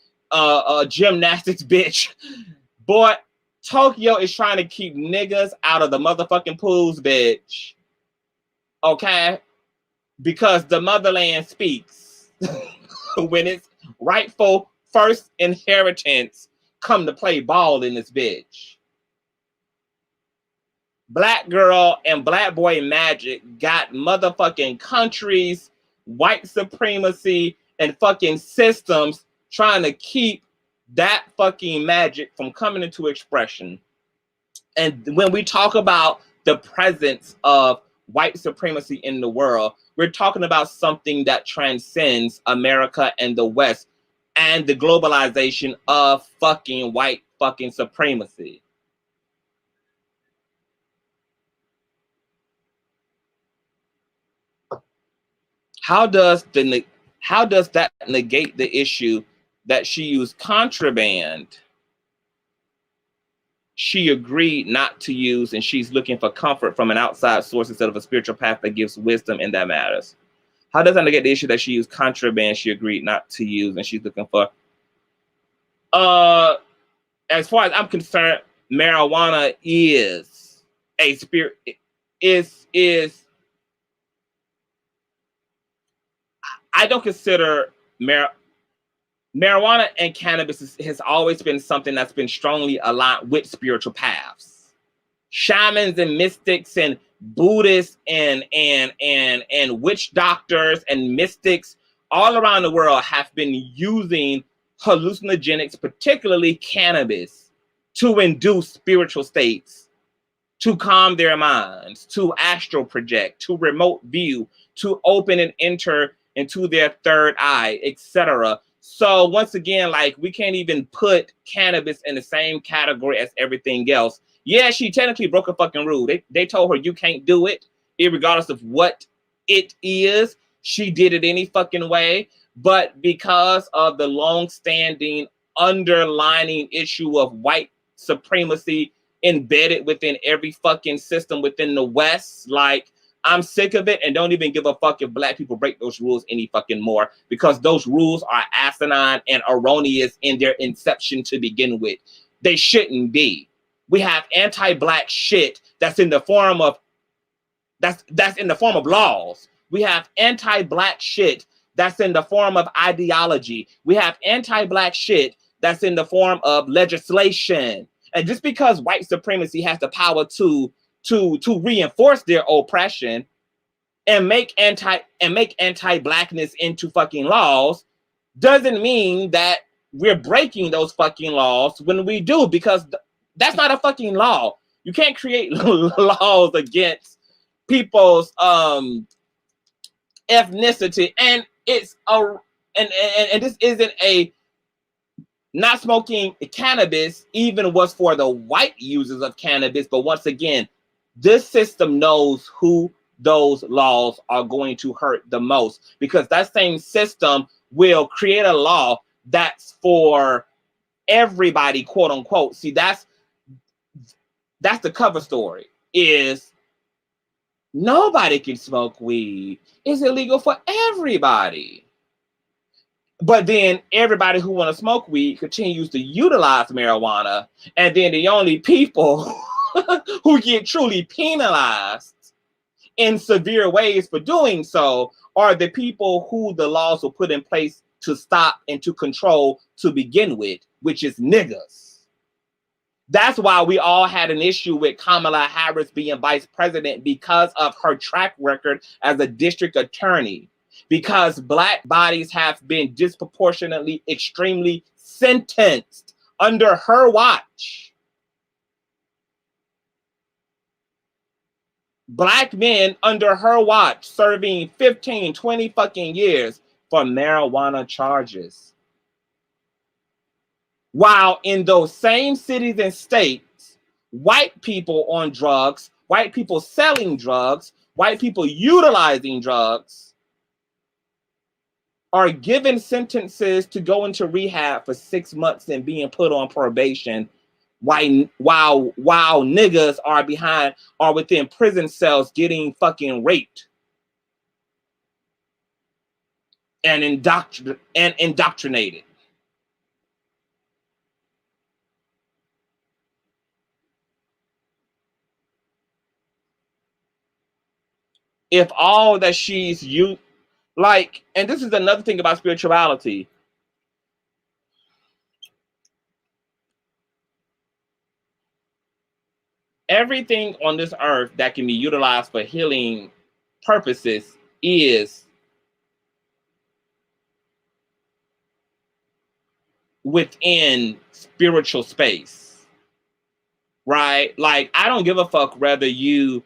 gymnastics, bitch. Boy, Tokyo is trying to keep niggas out of the motherfucking pools, bitch. Okay? Because the motherland speaks when it's rightful first inheritance come to play ball in this bitch. Black girl and black boy magic got motherfucking countries, white supremacy, and fucking systems trying to keep that fucking magic from coming into expression. And when we talk about the presence of white supremacy in the world, we're talking about something that transcends America and the West and the globalization of fucking white fucking supremacy. How does that negate the issue that she used contraband? She agreed not to use, and she's looking for comfort from an outside source instead of a spiritual path that gives wisdom and that matters. How does that negate the issue that she used contraband she agreed not to use, and she's looking for? As far as I'm concerned, marijuana is a spirit. I don't consider marijuana and cannabis has always been something that's been strongly aligned with spiritual paths. Shamans and mystics and Buddhists and witch doctors and mystics all around the world have been using hallucinogenics, particularly cannabis, to induce spiritual states, to calm their minds, to astral project, to remote view, to open and enter into their third eye, etc. So once again, like, we can't even put cannabis in the same category as everything else. Yeah, she technically broke a fucking rule. They told her you can't do it, regardless of what it is. She did it any fucking way. But because of the long-standing underlining issue of white supremacy embedded within every fucking system within the West, like, I'm sick of it and don't even give a fuck if black people break those rules any fucking more, because those rules are asinine and erroneous in their inception to begin with. They shouldn't be. We have anti-black shit that's in the form of that's in the form of laws. We have anti-black shit that's in the form of ideology. We have anti-black shit that's in the form of legislation. And just because white supremacy has the power to reinforce their oppression and make anti-blackness into fucking laws doesn't mean that we're breaking those fucking laws when we do, because that's not a fucking law. You can't create laws against people's ethnicity, and it's and this isn't a not smoking cannabis even was for the white users of cannabis, but once again, this system knows who those laws are going to hurt the most, because that same system will create a law that's for everybody, quote unquote. See, that's the cover story, is nobody can smoke weed. It's illegal for everybody. But then everybody who want to smoke weed continues to utilize marijuana, and then the only people who get truly penalized in severe ways for doing so are the people who the laws were put in place to stop and to control to begin with, which is niggas. That's why we all had an issue with Kamala Harris being vice president, because of her track record as a district attorney, because black bodies have been disproportionately, extremely sentenced under her watch. Black men under her watch serving 15, 20 fucking years for marijuana charges. While in those same cities and states, white people on drugs, white people selling drugs, white people utilizing drugs are given sentences to go into rehab for 6 months and being put on probation, while niggas are within prison cells getting fucking raped and indoctrinated. If all that she's like, and this is another thing about spirituality. Everything on this earth that can be utilized for healing purposes is within spiritual space, right? Like, I don't give a fuck whether you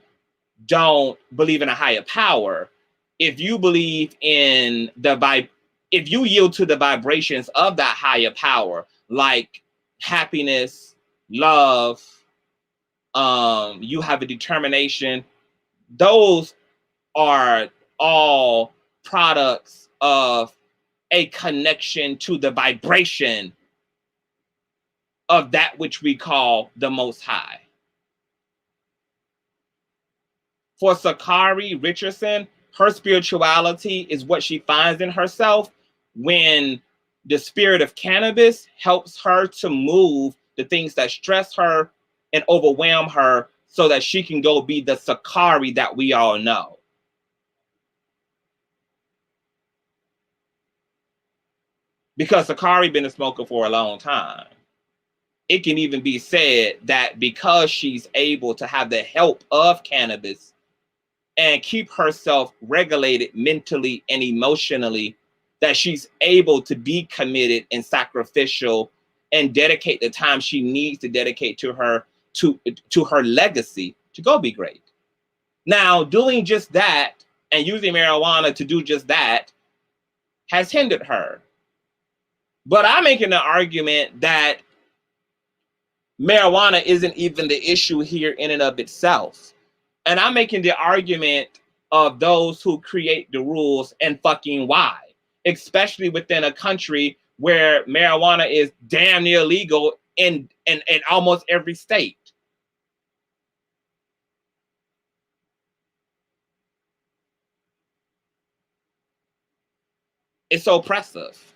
don't believe in a higher power. If you believe in if you yield to the vibrations of that higher power, like happiness, love, you have a determination, those are all products of a connection to the vibration of that which we call the Most High. For Sha'Carri Richardson, her spirituality is what she finds in herself when the spirit of cannabis helps her to move the things that stress her and overwhelm her so that she can go be the Sha'Carri that we all know. Because Sha'Carri been a smoker for a long time. It can even be said that because she's able to have the help of cannabis and keep herself regulated mentally and emotionally, that she's able to be committed and sacrificial and dedicate the time she needs to dedicate to her legacy to go be great. Now, doing just that and using marijuana to do just that has hindered her. But I'm making the argument that marijuana isn't even the issue here in and of itself. And I'm making the argument of those who create the rules and fucking why. especially within a country where marijuana is damn near legal in almost every state. It's so oppressive.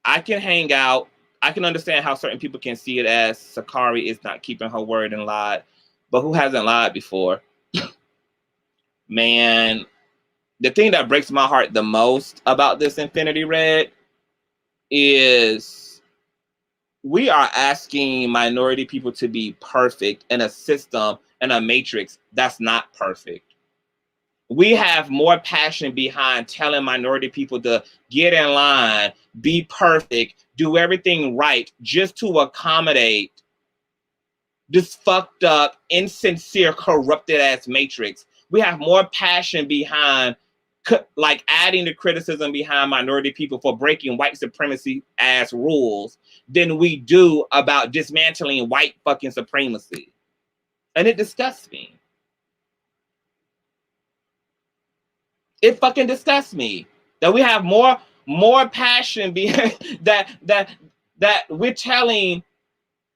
I can hang out. I can understand how certain people can see it as Sha'Carri is not keeping her word and lied. But who hasn't lied before? Man, the thing that breaks my heart the most about this Infinity Red is we are asking minority people to be perfect in a system and a matrix that's not perfect. We have more passion behind telling minority people to get in line, be perfect, do everything right, just to accommodate this fucked up, insincere, corrupted ass matrix. We have more passion behind like adding the criticism behind minority people for breaking white supremacy ass rules than we do about dismantling white fucking supremacy. And it disgusts me. It fucking disgusts me that we have more passion behind that we're telling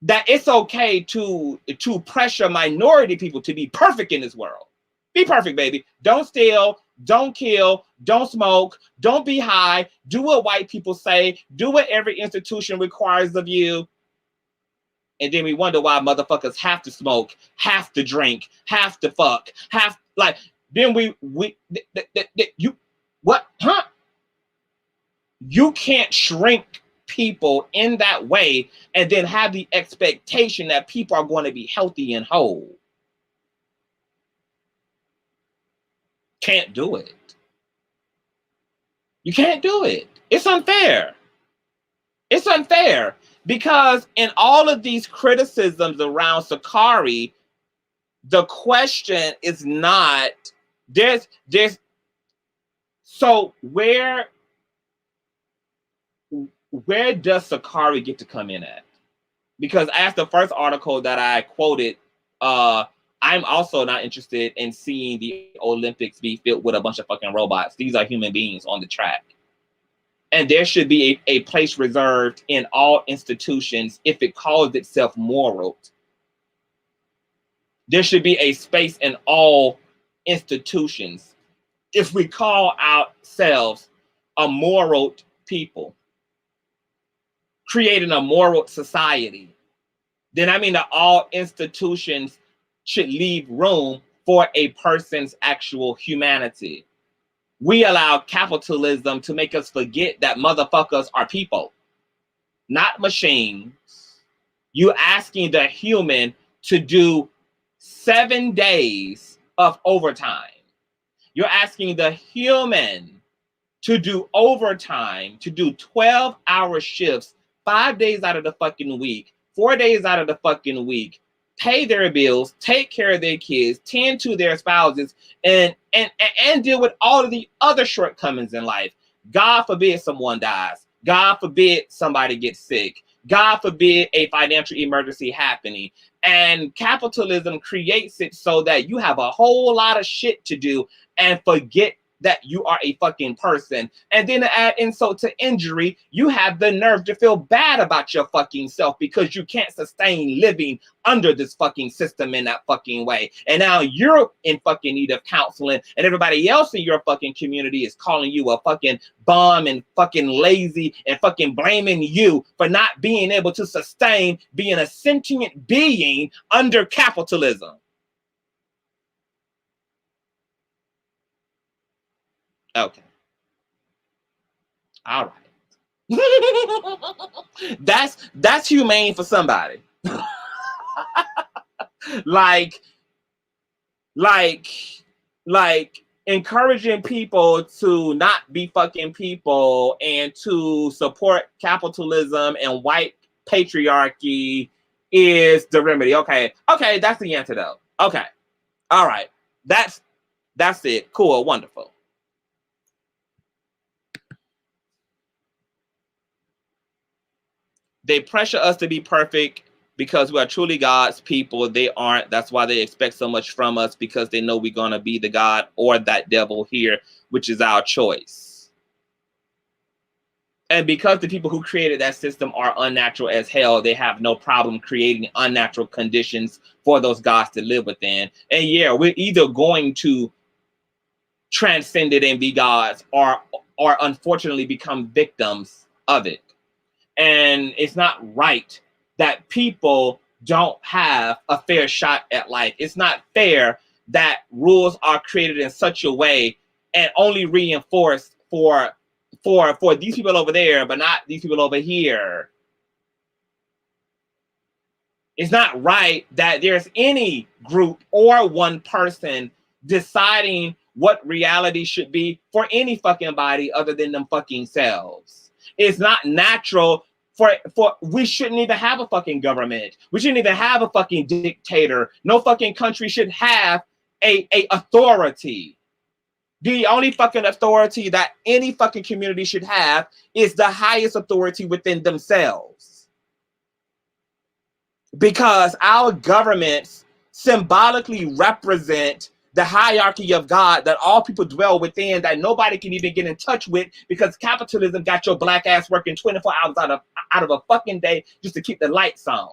that it's okay to pressure minority people to be perfect in this world. Be perfect, baby. Don't steal, don't kill, don't smoke, don't be high, do what white people say, do what every institution requires of you. And then we wonder why motherfuckers have to smoke, have to drink, have to fuck, then you what? Huh? You can't shrink people in that way and then have the expectation that people are going to be healthy and whole. Can't do it. You can't do it. It's unfair. It's unfair because in all of these criticisms around Sha'Carri, the question is not so where does Sha'Carri get to come in at? Because as the first article that I quoted, I'm also not interested in seeing the Olympics be filled with a bunch of fucking robots. These are human beings on the track. And there should be a place reserved in all institutions if it calls itself moral. There should be a space in all institutions if we call ourselves a moral people, creating a moral society. Then I mean that all institutions should leave room for a person's actual humanity. We allow capitalism to make us forget that motherfuckers are people, not machines. You asking the human to do 7 days of overtime. You're asking the human to do overtime, to do 12-hour shifts, 5 days out of the fucking week, 4 days out of the fucking week, pay their bills, take care of their kids, tend to their spouses, and deal with all of the other shortcomings in life. God forbid someone dies. God forbid somebody gets sick. God forbid a financial emergency happening. And capitalism creates it so that you have a whole lot of shit to do and forget that you are a fucking person. And then to add insult to injury, you have the nerve to feel bad about your fucking self because you can't sustain living under this fucking system in that fucking way. And now you're in fucking need of counseling and everybody else in your fucking community is calling you a fucking bum and fucking lazy and fucking blaming you for not being able to sustain being a sentient being under capitalism. Okay. All right. That's humane for somebody. like encouraging people to not be fucking people and to support capitalism and white patriarchy is the remedy. Okay, that's the antidote. Okay. All right. That's it. Cool, wonderful. They pressure us to be perfect because we are truly God's people. They aren't. That's why they expect so much from us, because they know we're going to be the God or that devil here, which is our choice. And because the people who created that system are unnatural as hell, they have no problem creating unnatural conditions for those gods to live within. And yeah, we're either going to transcend it and be gods, or unfortunately become victims of it. And it's not right that people don't have a fair shot at life. It's not fair that rules are created in such a way and only reinforced for these people over there, but not these people over here. It's not right that there's any group or one person deciding what reality should be for any fucking body other than them fucking selves. It's not natural for we shouldn't even have a fucking government. We shouldn't even have a fucking dictator. No fucking country should have a authority. The only fucking authority that any fucking community should have is the highest authority within themselves. Because our governments symbolically represent the hierarchy of God that all people dwell within, that nobody can even get in touch with, because capitalism got your black ass working 24 hours out of a fucking day just to keep the lights on.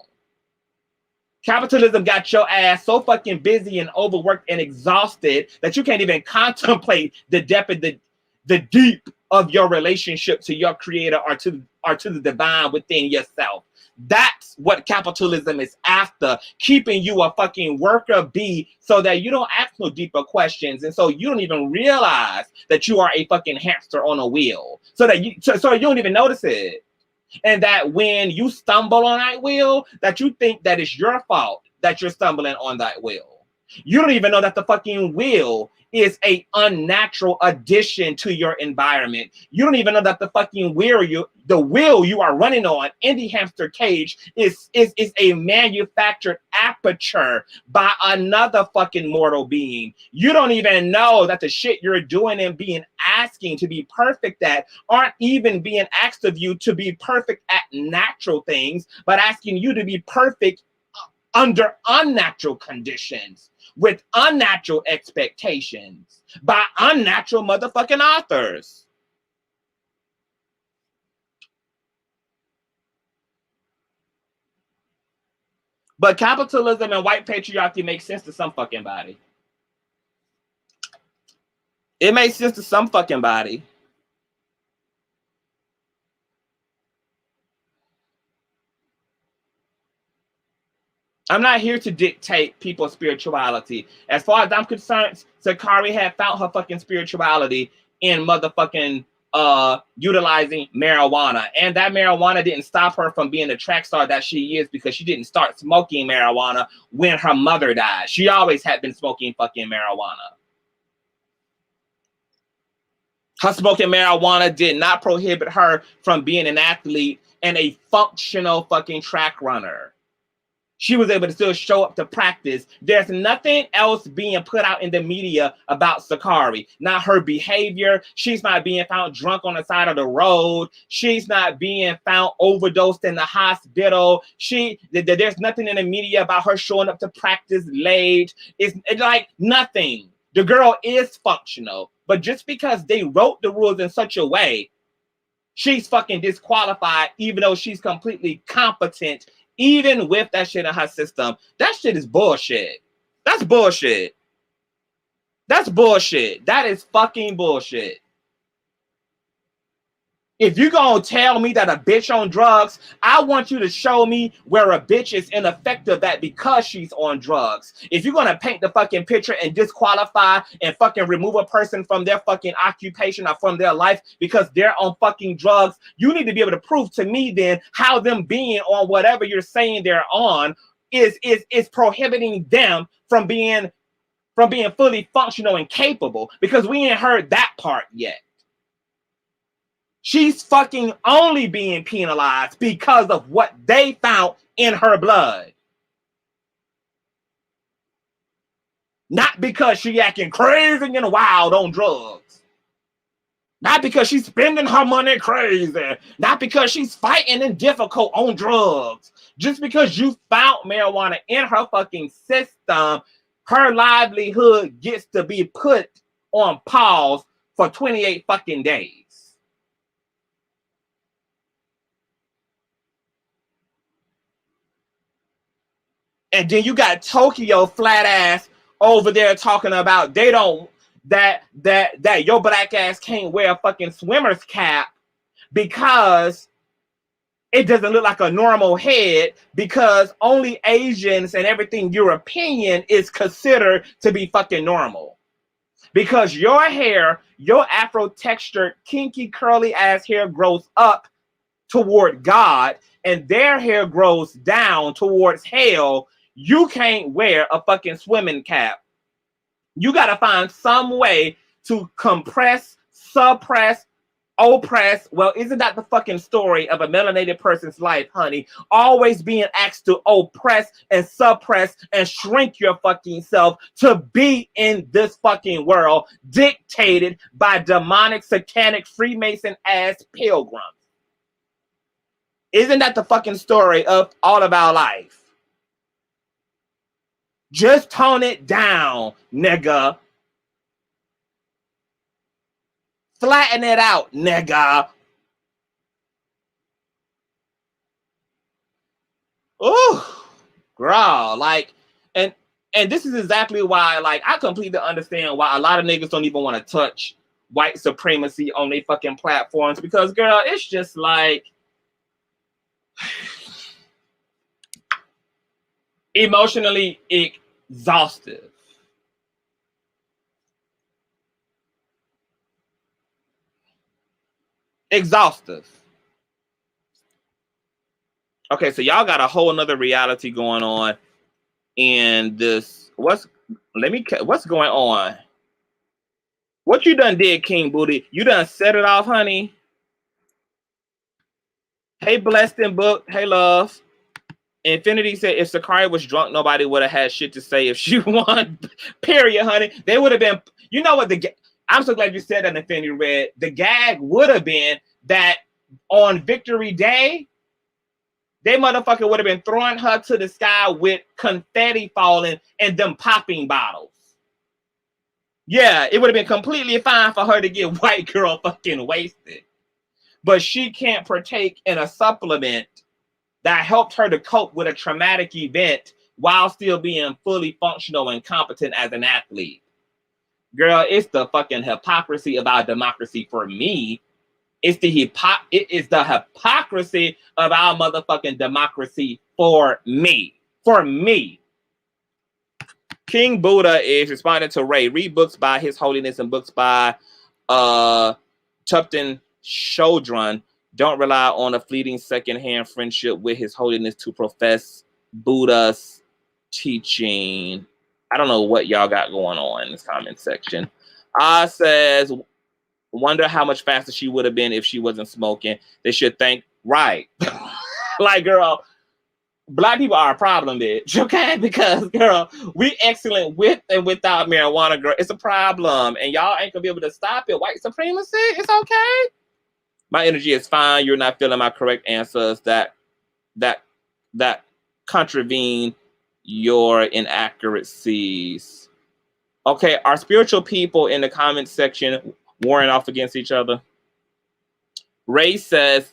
Capitalism got your ass so fucking busy and overworked and exhausted that you can't even contemplate the depth of the deep of your relationship to your creator or to the divine within yourself. That's what capitalism is after, keeping you a fucking worker bee so that you don't ask no deeper questions, and so you don't even realize that you are a fucking hamster on a wheel, so you don't even notice it. And that when you stumble on that wheel, that you think that it's your fault that you're stumbling on that wheel. You don't even know that the fucking wheel is a unnatural addition to your environment. You don't even know that the fucking wheel you are running on in the hamster cage is a manufactured aperture by another fucking mortal being. You don't even know that the shit you're doing and being asking to be perfect at aren't even being asked of you to be perfect at natural things, but asking you to be perfect under unnatural conditions, with unnatural expectations, by unnatural motherfucking authors. But capitalism and white patriarchy makes sense to some fucking body. It makes sense to some fucking body. I'm not here to dictate people's spirituality. As far as I'm concerned, Sha'Carri had found her fucking spirituality in motherfucking utilizing marijuana. And that marijuana didn't stop her from being the track star that she is, because she didn't start smoking marijuana when her mother died. She always had been smoking fucking marijuana. Her smoking marijuana did not prohibit her from being an athlete and a functional fucking track runner. She was able to still show up to practice. There's nothing else being put out in the media about Sha'Carri. Not her behavior. She's not being found drunk on the side of the road. She's not being found overdosed in the hospital. There's nothing in the media about her showing up to practice late. It's like nothing. The girl is functional. But just because they wrote the rules in such a way, she's fucking disqualified, even though she's completely competent. Even with that shit in her system, that shit is bullshit. That's bullshit. That's bullshit. That is fucking bullshit. If you're gonna tell me that a bitch on drugs, I want you to show me where a bitch is ineffective at because she's on drugs. If you're gonna paint the fucking picture and disqualify and fucking remove a person from their fucking occupation or from their life because they're on fucking drugs, you need to be able to prove to me then how them being on whatever you're saying they're on is prohibiting them from being fully functional and capable, because we ain't heard that part yet. She's fucking only being penalized because of what they found in her blood. Not because she acting crazy and wild on drugs. Not because she's spending her money crazy. Not because she's fighting and difficult on drugs. Just because you found marijuana in her fucking system, her livelihood gets to be put on pause for 28 fucking days. And then you got Tokyo flat ass over there talking about they don't that your black ass can't wear a fucking swimmer's cap because it doesn't look like a normal head, because only Asians and everything European is considered to be fucking normal. Because your hair, your Afro textured, kinky, curly ass hair grows up toward God and their hair grows down towards hell. You can't wear a fucking swimming cap. You got to find some way to compress, suppress, oppress. Well, isn't that the fucking story of a melanated person's life, honey? Always being asked to oppress and suppress and shrink your fucking self to be in this fucking world dictated by demonic, satanic, Freemason ass pilgrims. Isn't that the fucking story of all of our life? Just tone it down, nigga. Flatten it out, nigga. Ooh, girl, like, and this is exactly why, like, I completely understand why a lot of niggas don't even want to touch white supremacy on their fucking platforms, because, girl, it's just like emotionally exhaustive. Exhaustive. Okay, so y'all got a whole nother reality going on in this. What's going on? What you done did, King Booty? You done set it off, honey? Hey, Blessed and Book. Hey, love. Infinity said if Sha'Carri was drunk, nobody would have had shit to say if she won. Period, honey. They would have been. You know what? I'm so glad you said that, Infinity Red. The gag would have been that on Victory Day, they motherfucker would have been throwing her to the sky with confetti falling and them popping bottles. Yeah, it would have been completely fine for her to get white girl fucking wasted. But she can't partake in a supplement that helped her to cope with a traumatic event while still being fully functional and competent as an athlete. Girl, it's the fucking hypocrisy about democracy for me. It is the hypocrisy of our motherfucking democracy for me. For me. King Buddha is responding to Ray. Read books by His Holiness and books by Tupton Shodron. Don't rely on a fleeting secondhand friendship with His Holiness to profess Buddha's teaching. I don't know what y'all got going on in this comment section. Says, wonder how much faster she would have been if she wasn't smoking. They should thank, right. Like, girl, black people are a problem, bitch, okay? Because, girl, we excellent with and without marijuana, girl. It's a problem, and y'all ain't gonna be able to stop it. White supremacy, it's okay. My energy is fine. You're not feeling my correct answers that contravene your inaccuracies. Okay, are spiritual people in the comment section warring off against each other? Ray says,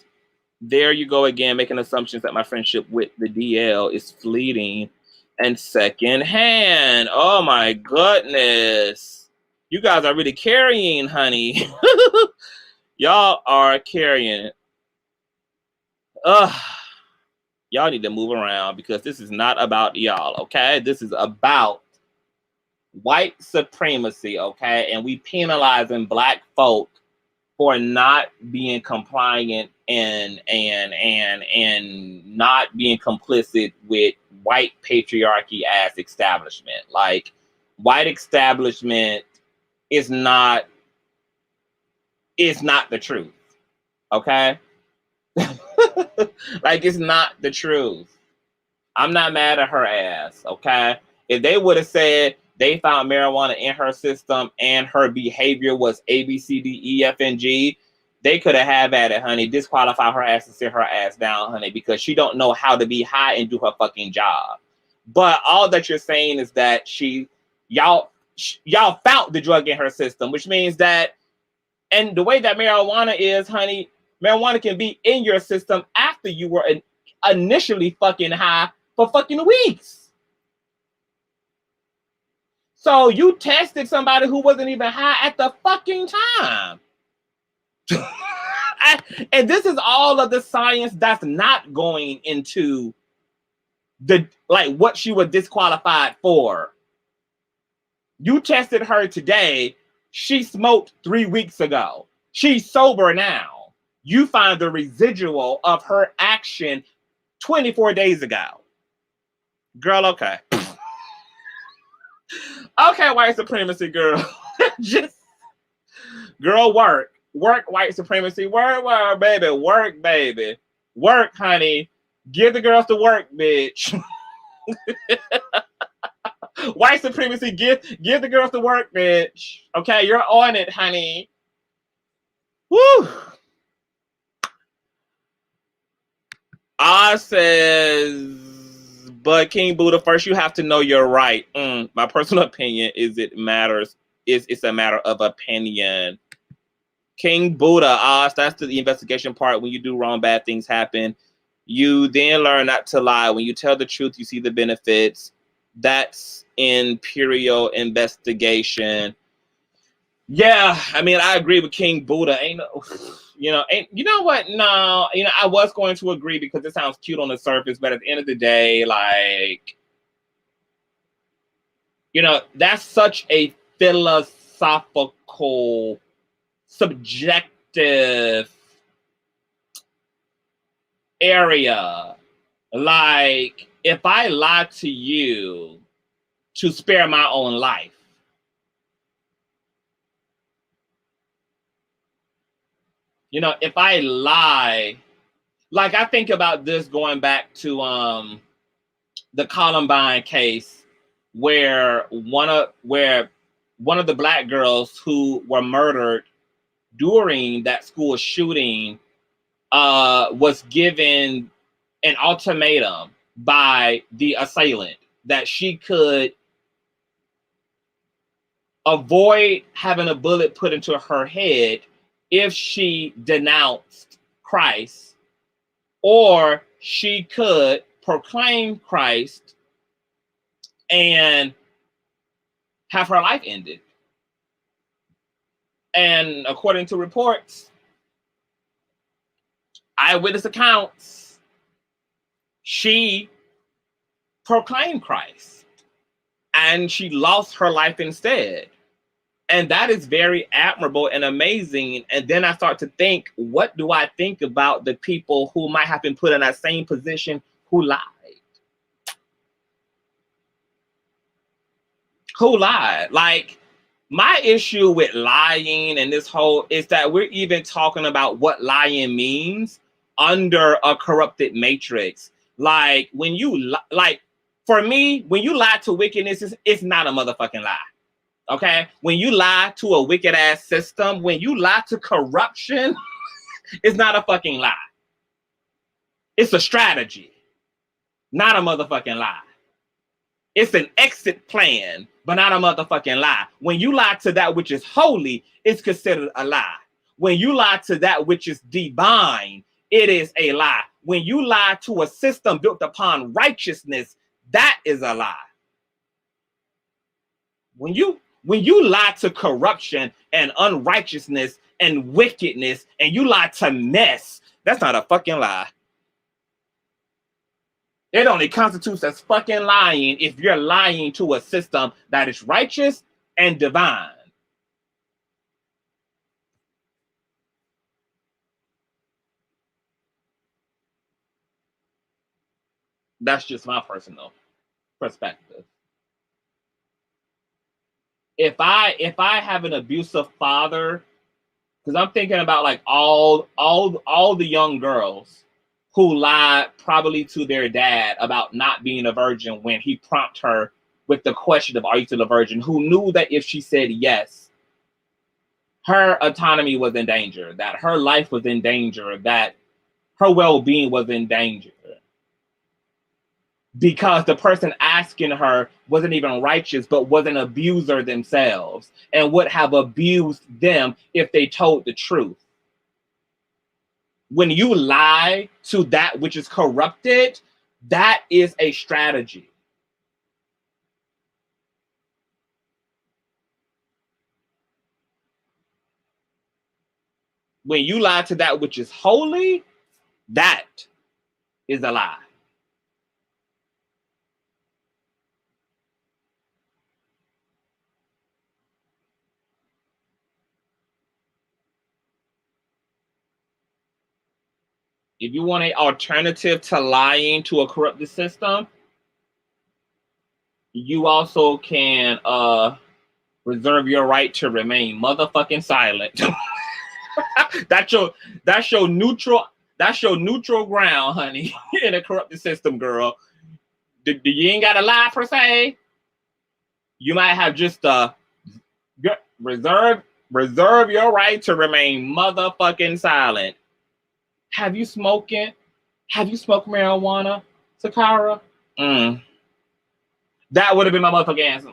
there you go again, making assumptions that my friendship with the DL is fleeting and secondhand. Oh my goodness. You guys are really carrying, honey. Y'all are carrying it. Y'all need to move around because this is not about y'all, okay? This is about white supremacy, okay? And we penalizing black folk for not being compliant and not being complicit with white patriarchy ass establishment. Like, white establishment is not the truth, okay? Like, it's not the truth. I'm not mad at her ass, okay? If they would have said they found marijuana in her system and her behavior was A, B, C, D, E, F, and G, they could have had at it, honey. Disqualify her ass and sit her ass down, honey, because she don't know how to be high and do her fucking job. But all that you're saying is that y'all found the drug in her system, which means that, and the way that marijuana is, honey, marijuana can be in your system after you were initially fucking high for fucking weeks. So you tested somebody who wasn't even high at the fucking time. And this is all of the science that's not going into the what she was disqualified for. You tested her today. She smoked 3 weeks ago. She's sober now. You find the residual of her action 24 days ago. Girl, okay. Okay, white supremacy, girl. Just, girl, work. Work, white supremacy. Work, baby. Work, baby. Work, honey. Give the girls to work, bitch. White supremacy, give the girls to work, bitch. Okay, you're on it, honey. Woo! Says, but King Buddha, first you have to know you're right. My personal opinion is it's a matter of opinion. King Buddha, that's the investigation part. When you do wrong, bad things happen. You then learn not to lie. When you tell the truth, you see the benefits. That's imperial investigation. Yeah, I mean, I agree with King Buddha. You know what? No, I was going to agree because it sounds cute on the surface, but at the end of the day, that's such a philosophical, subjective area. Like, if I lie to you to spare my own life, if I lie, like I think about this going back to the Columbine case where one of the black girls who were murdered during that school shooting was given an ultimatum by the assailant that she could avoid having a bullet put into her head if she denounced Christ, or she could proclaim Christ and have her life ended. And according to reports, eyewitness accounts, she proclaimed Christ and she lost her life instead. And that is very admirable and amazing. And then I start to think, what do I think about the people who might have been put in that same position who lied? Who lied? Like, my issue with lying and this whole is that we're even talking about what lying means under a corrupted matrix. Like, when you for me, when you lie to wickedness, it's not a motherfucking lie. Okay? When you lie to a wicked ass system, when you lie to corruption, it's not a fucking lie. It's a strategy, not a motherfucking lie. It's an exit plan, but not a motherfucking lie. When you lie to that which is holy, it's considered a lie. When you lie to that which is divine, it is a lie. When you lie to a system built upon righteousness, that is a lie. When you lie to corruption and unrighteousness and wickedness, and you lie to mess, that's not a fucking lie. It only constitutes as fucking lying if you're lying to a system that is righteous and divine. That's just my personal perspective. If I have an abusive father, because I'm thinking about like all the young girls who lied probably to their dad about not being a virgin when he prompted her with the question of, are you still a virgin? Who knew that if she said yes, her autonomy was in danger, that her life was in danger, that her well-being was in danger. Because the person asking her wasn't even righteous, but was an abuser themselves and would have abused them if they told the truth. When you lie to that which is corrupted, that is a strategy. When you lie to that which is holy, that is a lie. If you want an alternative to lying to a corrupted system, you also can reserve your right to remain motherfucking silent. That's your neutral ground, honey, in a corrupted system, girl. You ain't gotta lie per se. You might have just reserve your right to remain motherfucking silent. Have you smoked marijuana, Sha'Carri? That would have been my motherfucking answer.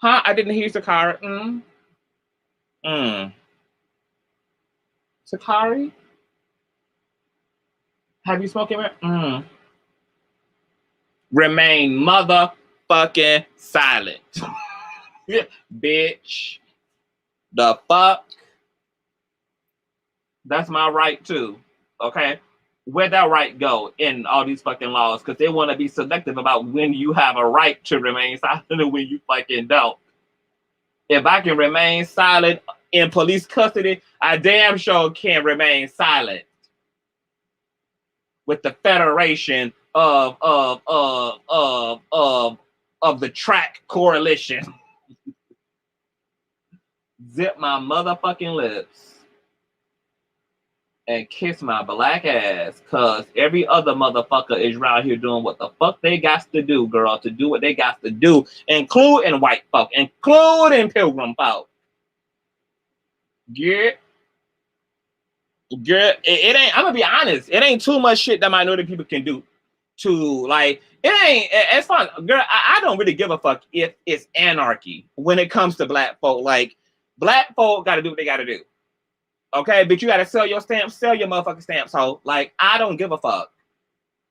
Huh? I didn't hear Sha'Carri. Sha'Carri? Have you smoked marijuana? Remain motherfucking silent. Bitch. The fuck? That's my right too. Okay? Where'd that right go in all these fucking laws? Because they want to be selective about when you have a right to remain silent and when you fucking don't. If I can remain silent in police custody, I damn sure can remain silent with the Federation of the Track Coalition. Zip my motherfucking lips and kiss my black ass, cause every other motherfucker is around here doing what the fuck they got to do, girl, to do what they got to do, including white folk, including pilgrim folk. It ain't, I'm gonna be honest, it ain't too much shit that minority people can do to, like, it's fun, girl. I don't really give a fuck if it's anarchy when it comes to black folk. Like, black folk gotta do what they gotta do. Okay, but you gotta sell your stamps, sell your motherfucking stamps, ho. Like, I don't give a fuck.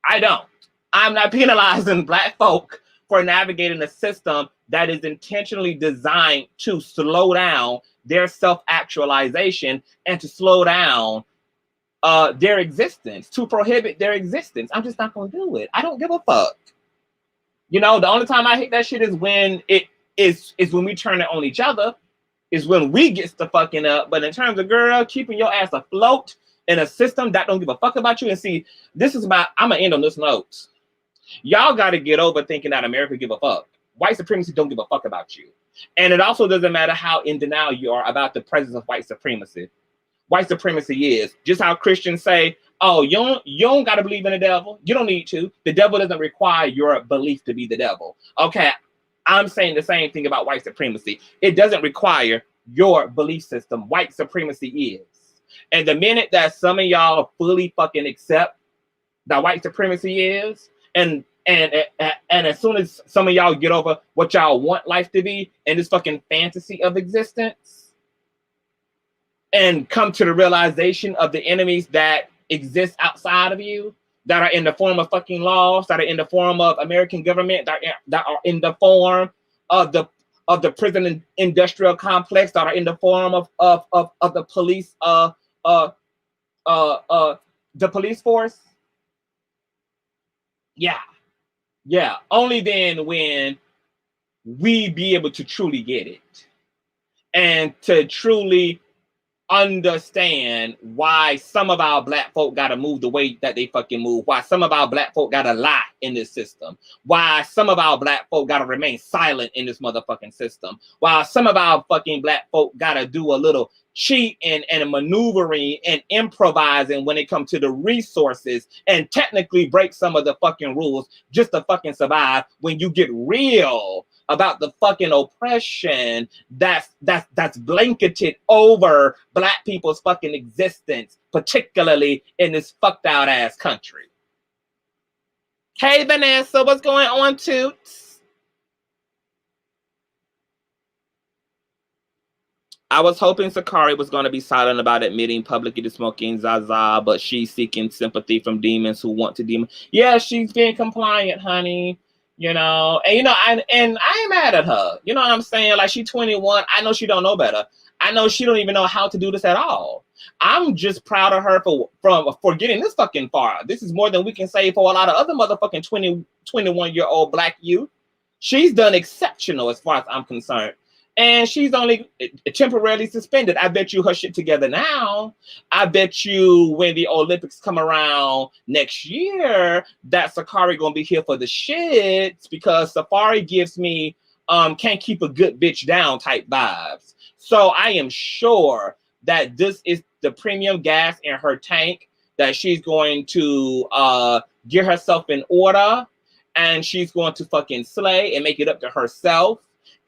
I don't. I'm not penalizing black folk for navigating a system that is intentionally designed to slow down their self-actualization and to slow down their existence, to prohibit their existence. I'm just not gonna do it. I don't give a fuck. You know, the only time I hate that shit is when is when we turn it on each other. Is when we gets the fucking up. But in terms of, girl, keeping your ass afloat in a system that don't give a fuck about you. And see, this is about, I'm gonna end on this note. Y'all got to get over thinking that America give a fuck. White supremacy don't give a fuck about you. And it also doesn't matter how in denial you are about the presence of white supremacy. White supremacy is just how Christians say, oh, you don't got to believe in the devil. You don't need to. The devil doesn't require your belief to be the devil. Okay, I'm saying the same thing about white supremacy. It doesn't require your belief system. White supremacy is. And the minute that some of y'all fully fucking accept that white supremacy is, and as soon as some of y'all get over what y'all want life to be and this fucking fantasy of existence, and come to the realization of the enemies that exist outside of you, that are in the form of fucking laws, that are in the form of American government, that are in the form of the prison industrial complex, that are in the form of the police, the police force. Yeah. Only then when we be able to truly get it and to truly understand why some of our black folk gotta move the way that they fucking move, why some of our black folk gotta lie in this system, why some of our black folk gotta remain silent in this motherfucking system, why some of our fucking black folk gotta do a little cheating and maneuvering and improvising when it comes to the resources and technically break some of the fucking rules just to fucking survive when you get real about the fucking oppression that's blanketed over Black people's fucking existence, particularly in this fucked out ass country. Hey Vanessa, what's going on, Toots? I was hoping Sha'Carri was going to be silent about admitting publicly to smoking Zaza, but she's seeking sympathy from demons who want to demon. Yeah, she's being compliant, honey. You know, and I ain't mad at her. You know what I'm saying? Like, she's 21. I know she don't know better. I know she don't even know how to do this at all. I'm just proud of her for getting this fucking far. This is more than we can say for a lot of other motherfucking 21-year-old Black youth. She's done exceptional as far as I'm concerned. And she's only temporarily suspended. I bet you her shit together now. I bet you when the Olympics come around next year, that Sha'Carri gonna be here for the shits, because Safari gives me can't keep a good bitch down type vibes. So I am sure that this is the premium gas in her tank, that she's going to get herself in order, and she's going to fucking slay and make it up to herself.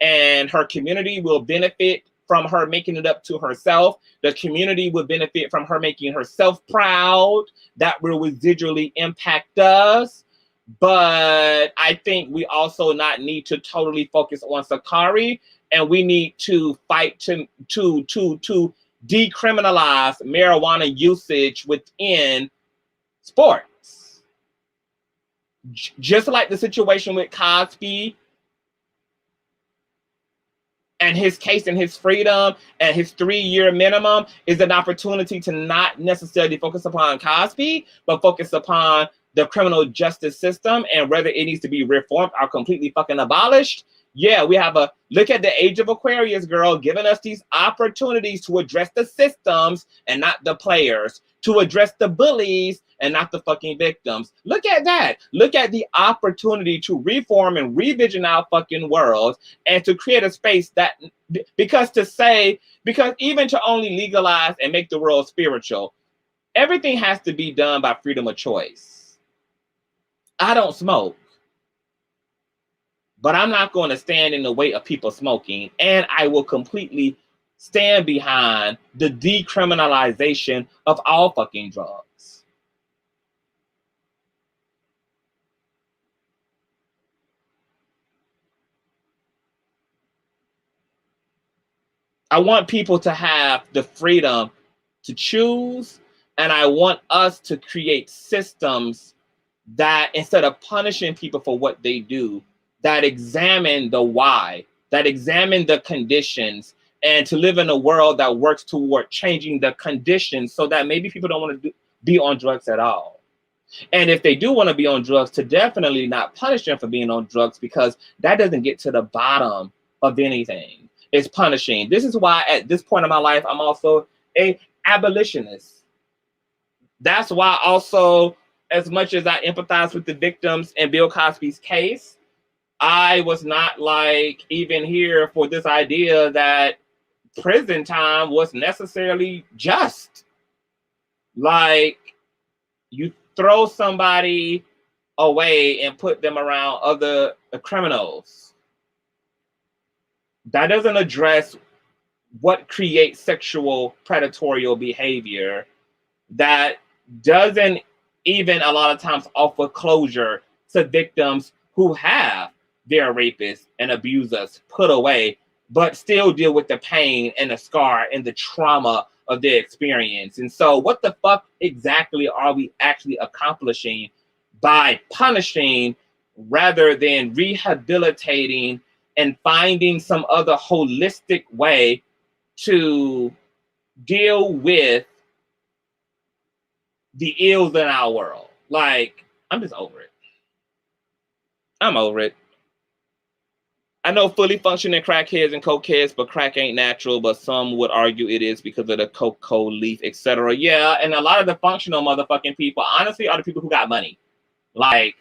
And her community will benefit from her making it up to herself. The community will benefit from her making herself proud. That will residually impact us. But I think we also not need to totally focus on Sha'Carri, and we need to fight to decriminalize marijuana usage within sports. Just like the situation with Cosby and his case and his freedom and his 3-year minimum is an opportunity to not necessarily focus upon Cosby, but focus upon the criminal justice system and whether it needs to be reformed or completely fucking abolished. Yeah, we have a look at the age of Aquarius, girl, giving us these opportunities to address the systems and not the players, to address the bullies and not the fucking victims. Look at that. Look at the opportunity to reform and revision our fucking world and to create a space that, because even to only legalize and make the world spiritual, everything has to be done by freedom of choice. I don't smoke, but I'm not going to stand in the way of people smoking, and I will completely stand behind the decriminalization of all fucking drugs. I want people to have the freedom to choose, and I want us to create systems that, instead of punishing people for what they do, that examine the why, that examine the conditions, and to live in a world that works toward changing the conditions so that maybe people don't want to be on drugs at all. And if they do want to be on drugs, to definitely not punish them for being on drugs, because that doesn't get to the bottom of anything. It's punishing. This is why at this point in my life, I'm also an abolitionist. That's why also, as much as I empathize with the victims in Bill Cosby's case, I was not like even here for this idea that prison time was necessarily just. Like, you throw somebody away and put them around other criminals. That doesn't address what creates sexual predatory behavior. That doesn't even a lot of times offer closure to victims who have their rapists and abusers put away, but still deal with the pain and the scar and the trauma of their experience. And so what the fuck exactly are we actually accomplishing by punishing rather than rehabilitating and finding some other holistic way to deal with the ills in our world? Like, I'm just over it. I'm over it. I know fully functioning crackheads and cokeheads, but crack ain't natural, but some would argue it is because of the cocoa leaf, etc. Yeah, and a lot of the functional motherfucking people, honestly, are the people who got money. Like,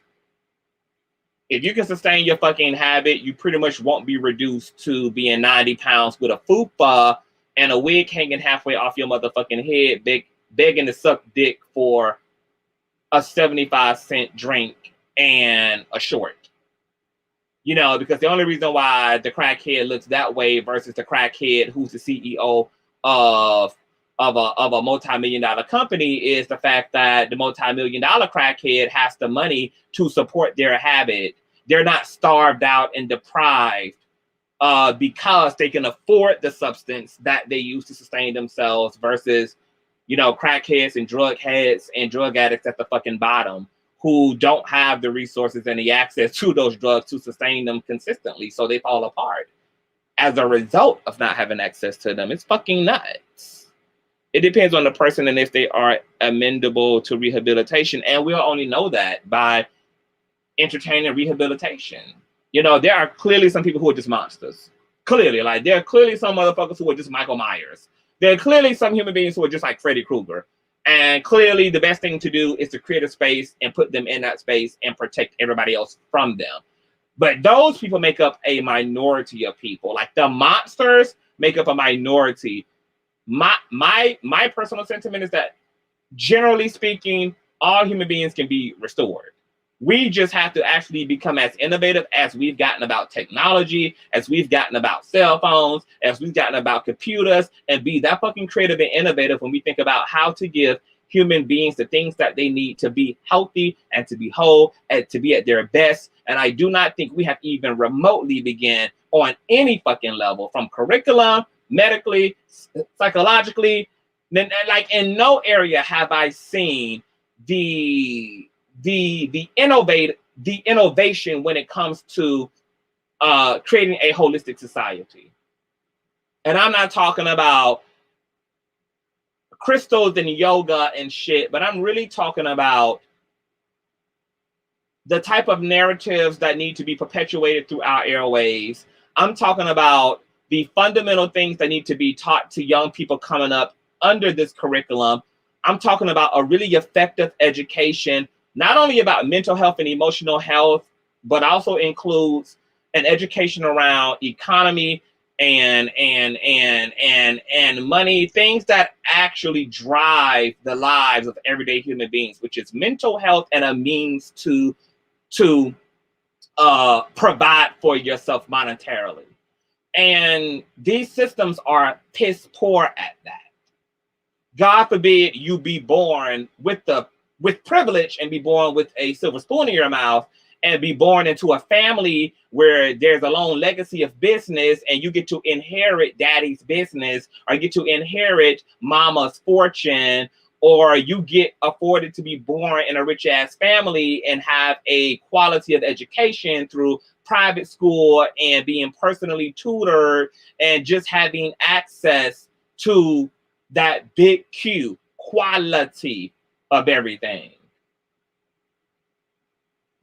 if you can sustain your fucking habit, you pretty much won't be reduced to being 90 pounds with a fupa and a wig hanging halfway off your motherfucking head, begging to suck dick for a 75-cent drink and a short. You know, because the only reason why the crackhead looks that way versus the crackhead who's the CEO of a multi-million-dollar company is the fact that the multi-million-dollar crackhead has the money to support their habit. They're not starved out and deprived because they can afford the substance that they use to sustain themselves versus, you know, crackheads and drug heads and drug addicts at the fucking bottom who don't have the resources and the access to those drugs to sustain them consistently. So they fall apart as a result of not having access to them. It's fucking nuts. It depends on the person and if they are amendable to rehabilitation. And we'll only know that by entertaining rehabilitation. You know, there are clearly some people who are just monsters. Clearly, like there are clearly some motherfuckers who are just Michael Myers. There are clearly some human beings who are just like Freddy Krueger. And clearly the best thing to do is to create a space and put them in that space and protect everybody else from them. But those people make up a minority of people. Like the monsters make up a minority. My personal sentiment is that generally speaking, all human beings can be restored. We just have to actually become as innovative as we've gotten about technology, as we've gotten about cell phones, as we've gotten about computers, and be that fucking creative and innovative when we think about how to give human beings the things that they need to be healthy and to be whole and to be at their best. And I do not think we have even remotely begun on any fucking level, from curriculum, medically, psychologically. Like in no area have I seen the innovation when it comes to creating a holistic society. And I'm not talking about crystals and yoga and shit, but I'm really talking about the type of narratives that need to be perpetuated through our airwaves. I'm talking about the fundamental things that need to be taught to young people coming up under this curriculum. I'm talking about a really effective education, not only about mental health and emotional health, but also includes an education around economy and money, things that actually drive the lives of everyday human beings, which is mental health and a means to provide for yourself monetarily. And these systems are piss poor at that. God forbid you be born with privilege and be born with a silver spoon in your mouth and be born into a family where there's a long legacy of business and you get to inherit daddy's business, or you get to inherit mama's fortune, or you get afforded to be born in a rich ass family and have a quality of education through private school and being personally tutored and just having access to that big Q quality of everything.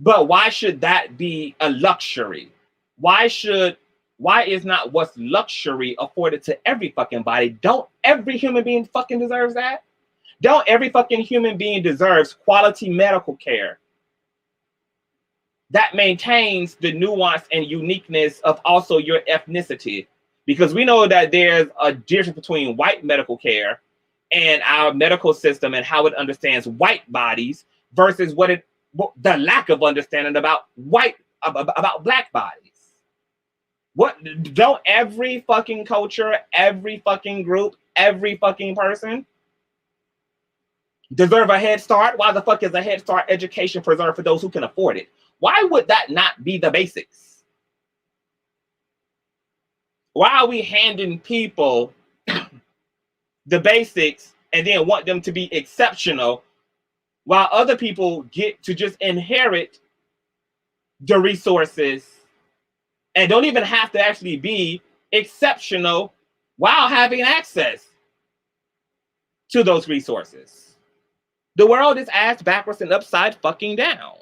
But why should that be a luxury? Why is not what's luxury afforded to every fucking body? Don't every human being fucking deserves that? Don't every fucking human being deserves quality medical care that maintains the nuance and uniqueness of also your ethnicity? Because we know that there's a difference between white medical care and our medical system and how it understands white bodies versus the lack of understanding about black bodies. What don't every fucking culture, every fucking group, every fucking person deserve a head start? Why the fuck is a head start education preserved for those who can afford it? Why would that not be the basics? Why are we handing people the basics and then want them to be exceptional while other people get to just inherit the resources and don't even have to actually be exceptional while having access to those resources? The world is ass backwards and upside fucking down.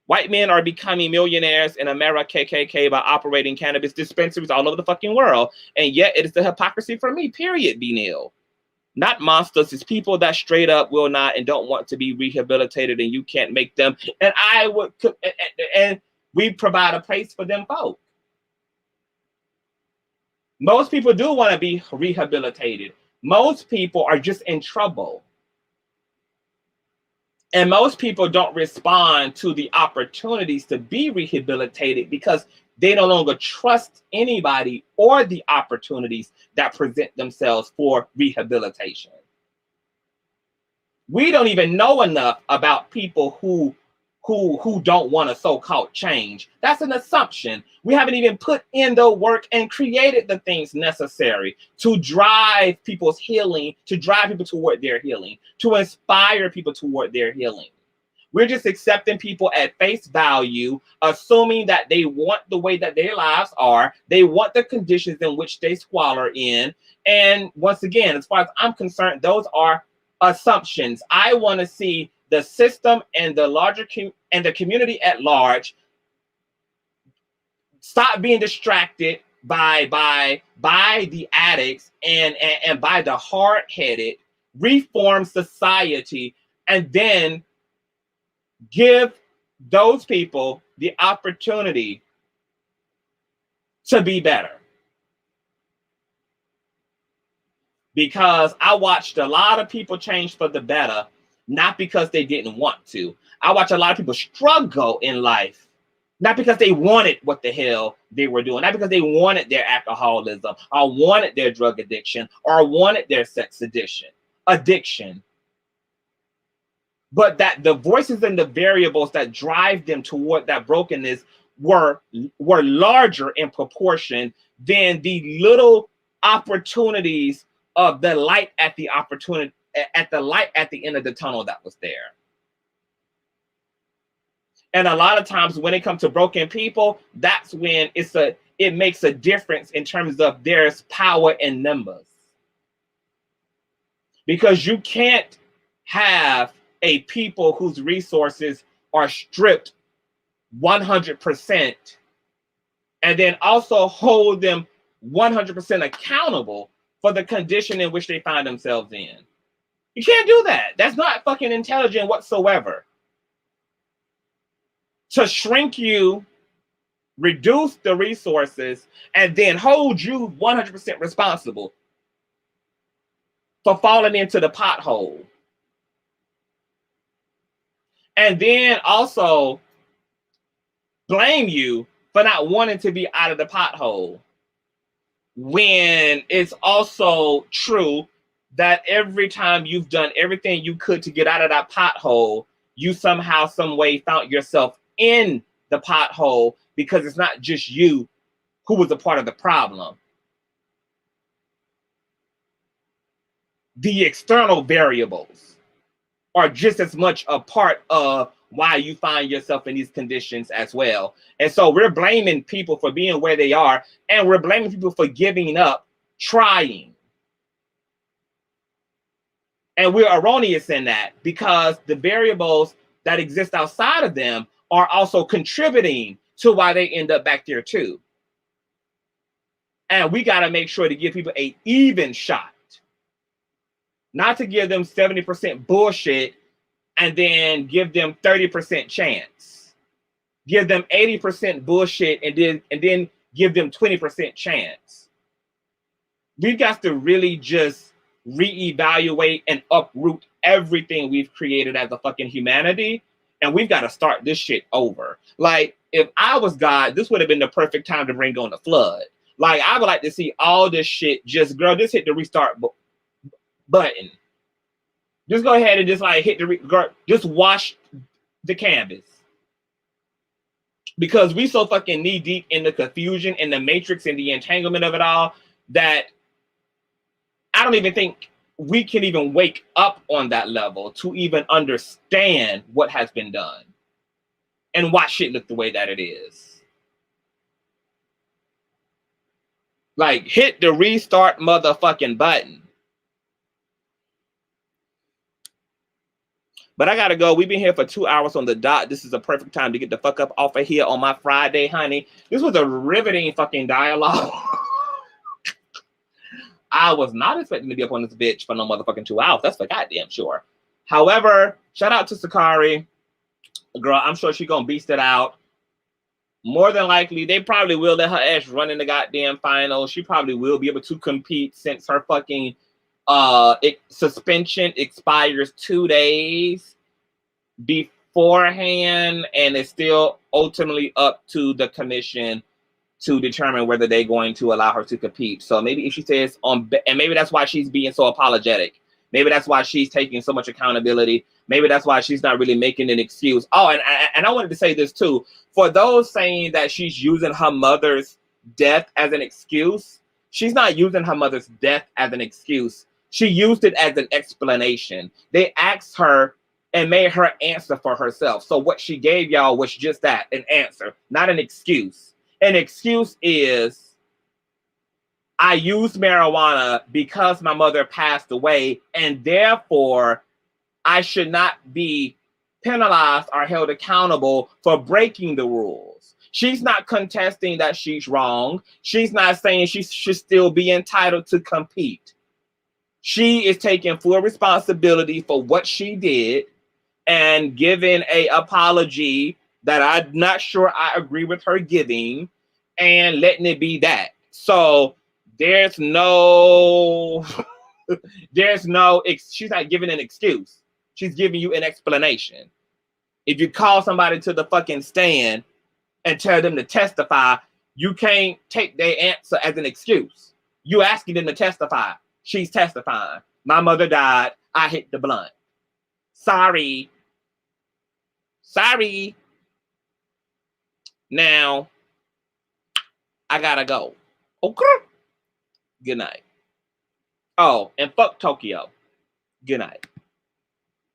White men are becoming millionaires in America, KKK, by operating cannabis dispensaries all over the fucking world. And yet it is the hypocrisy for me, period, B-Neil. Not monsters, it's people that straight up will not and don't want to be rehabilitated, and you can't make them. And we provide a place for them folk. Most people do want to be rehabilitated. Most people are just in trouble. And most people don't respond to the opportunities to be rehabilitated because they no longer trust anybody or the opportunities that present themselves for rehabilitation. We don't even know enough about people who don't want to so-called change. That's an assumption. We haven't even put in the work and created the things necessary to drive people's healing, to drive people toward their healing, to inspire people toward their healing. We're just accepting people at face value, assuming that they want the way that their lives are. They want the conditions in which they squalor in. And once again, as far as I'm concerned, those are assumptions. I want to see the system and the larger and the community at large stop being distracted by the addicts and by the hard-headed, reform society, and then give those people the opportunity to be better. Because I watched a lot of people change for the better, not because they didn't want to. I watched a lot of people struggle in life, not because they wanted what the hell they were doing, not because they wanted their alcoholism, or wanted their drug addiction, or wanted their sex addiction. But that the voices and the variables that drive them toward that brokenness were larger in proportion than the little opportunities of the light at the light at the end of the tunnel that was there. And a lot of times when it comes to broken people, that's when it makes a difference in terms of there's power in numbers. Because you can't have a people whose resources are stripped 100% and then also hold them 100% accountable for the condition in which they find themselves in. You can't do that. That's not fucking intelligent whatsoever. To shrink you, reduce the resources, and then hold you 100% responsible for falling into the pothole. And then also blame you for not wanting to be out of the pothole, when it's also true that every time you've done everything you could to get out of that pothole, you somehow, some way found yourself in the pothole, because it's not just you who was a part of the problem. The external variables are just as much a part of why you find yourself in these conditions as well. And so we're blaming people for being where they are, and we're blaming people for giving up trying. And we're erroneous in that, because the variables that exist outside of them are also contributing to why they end up back there too. And we got to make sure to give people an even shot, not to give them 70% bullshit and then give them 30% chance. Give them 80% bullshit and then give them 20% chance. We've got to really just reevaluate and uproot everything we've created as a fucking humanity, and we've got to start this shit over. Like, if I was God, this would have been the perfect time to bring on the flood. Like, I would like to see all this shit just, girl, just hit the restart button. Just go ahead and just like hit just wash the canvas. Because we so fucking knee deep in the confusion and the matrix and the entanglement of it all that I don't even think we can even wake up on that level to even understand what has been done and why shit look the way that it is. Like, hit the restart motherfucking button. But I gotta go. We've been here for 2 hours on the dot. This is a perfect time to get the fuck up off of here on my Friday, honey. This was a riveting fucking dialogue. I was not expecting to be up on this bitch for no motherfucking 2 hours. That's for goddamn sure. However, shout out to Sha'Carri. Girl, I'm sure she's gonna beast it out. More than likely, they probably will let her ass run in the goddamn final. She probably will be able to compete since her fucking suspension expires 2 days. beforehand, and it's still ultimately up to the commission to determine whether they're going to allow her to compete. So maybe if she says and maybe that's why she's being so apologetic. Maybe that's why she's taking so much accountability. Maybe that's why she's not really making an excuse. Oh, and I wanted to say this too. For those saying that she's using her mother's death as an excuse, she's not using her mother's death as an excuse. She used it as an explanation. They asked her and made her answer for herself. So what she gave y'all was just that, an answer, not an excuse. An excuse is, I used marijuana because my mother passed away, and therefore I should not be penalized or held accountable for breaking the rules. She's not contesting that she's wrong. She's not saying she should still be entitled to compete. She is taking full responsibility for what she did and giving an apology that I'm not sure I agree with her giving, and letting it be that. So there's no, she's not giving an excuse. She's giving you an explanation. If you call somebody to the fucking stand and tell them to testify, you can't take their answer as an excuse. You asking them to testify. She's testifying. My mother died. I hit the blunt. Sorry. Now, I gotta go. Okay. Good night. Oh, and fuck Tokyo. Good night.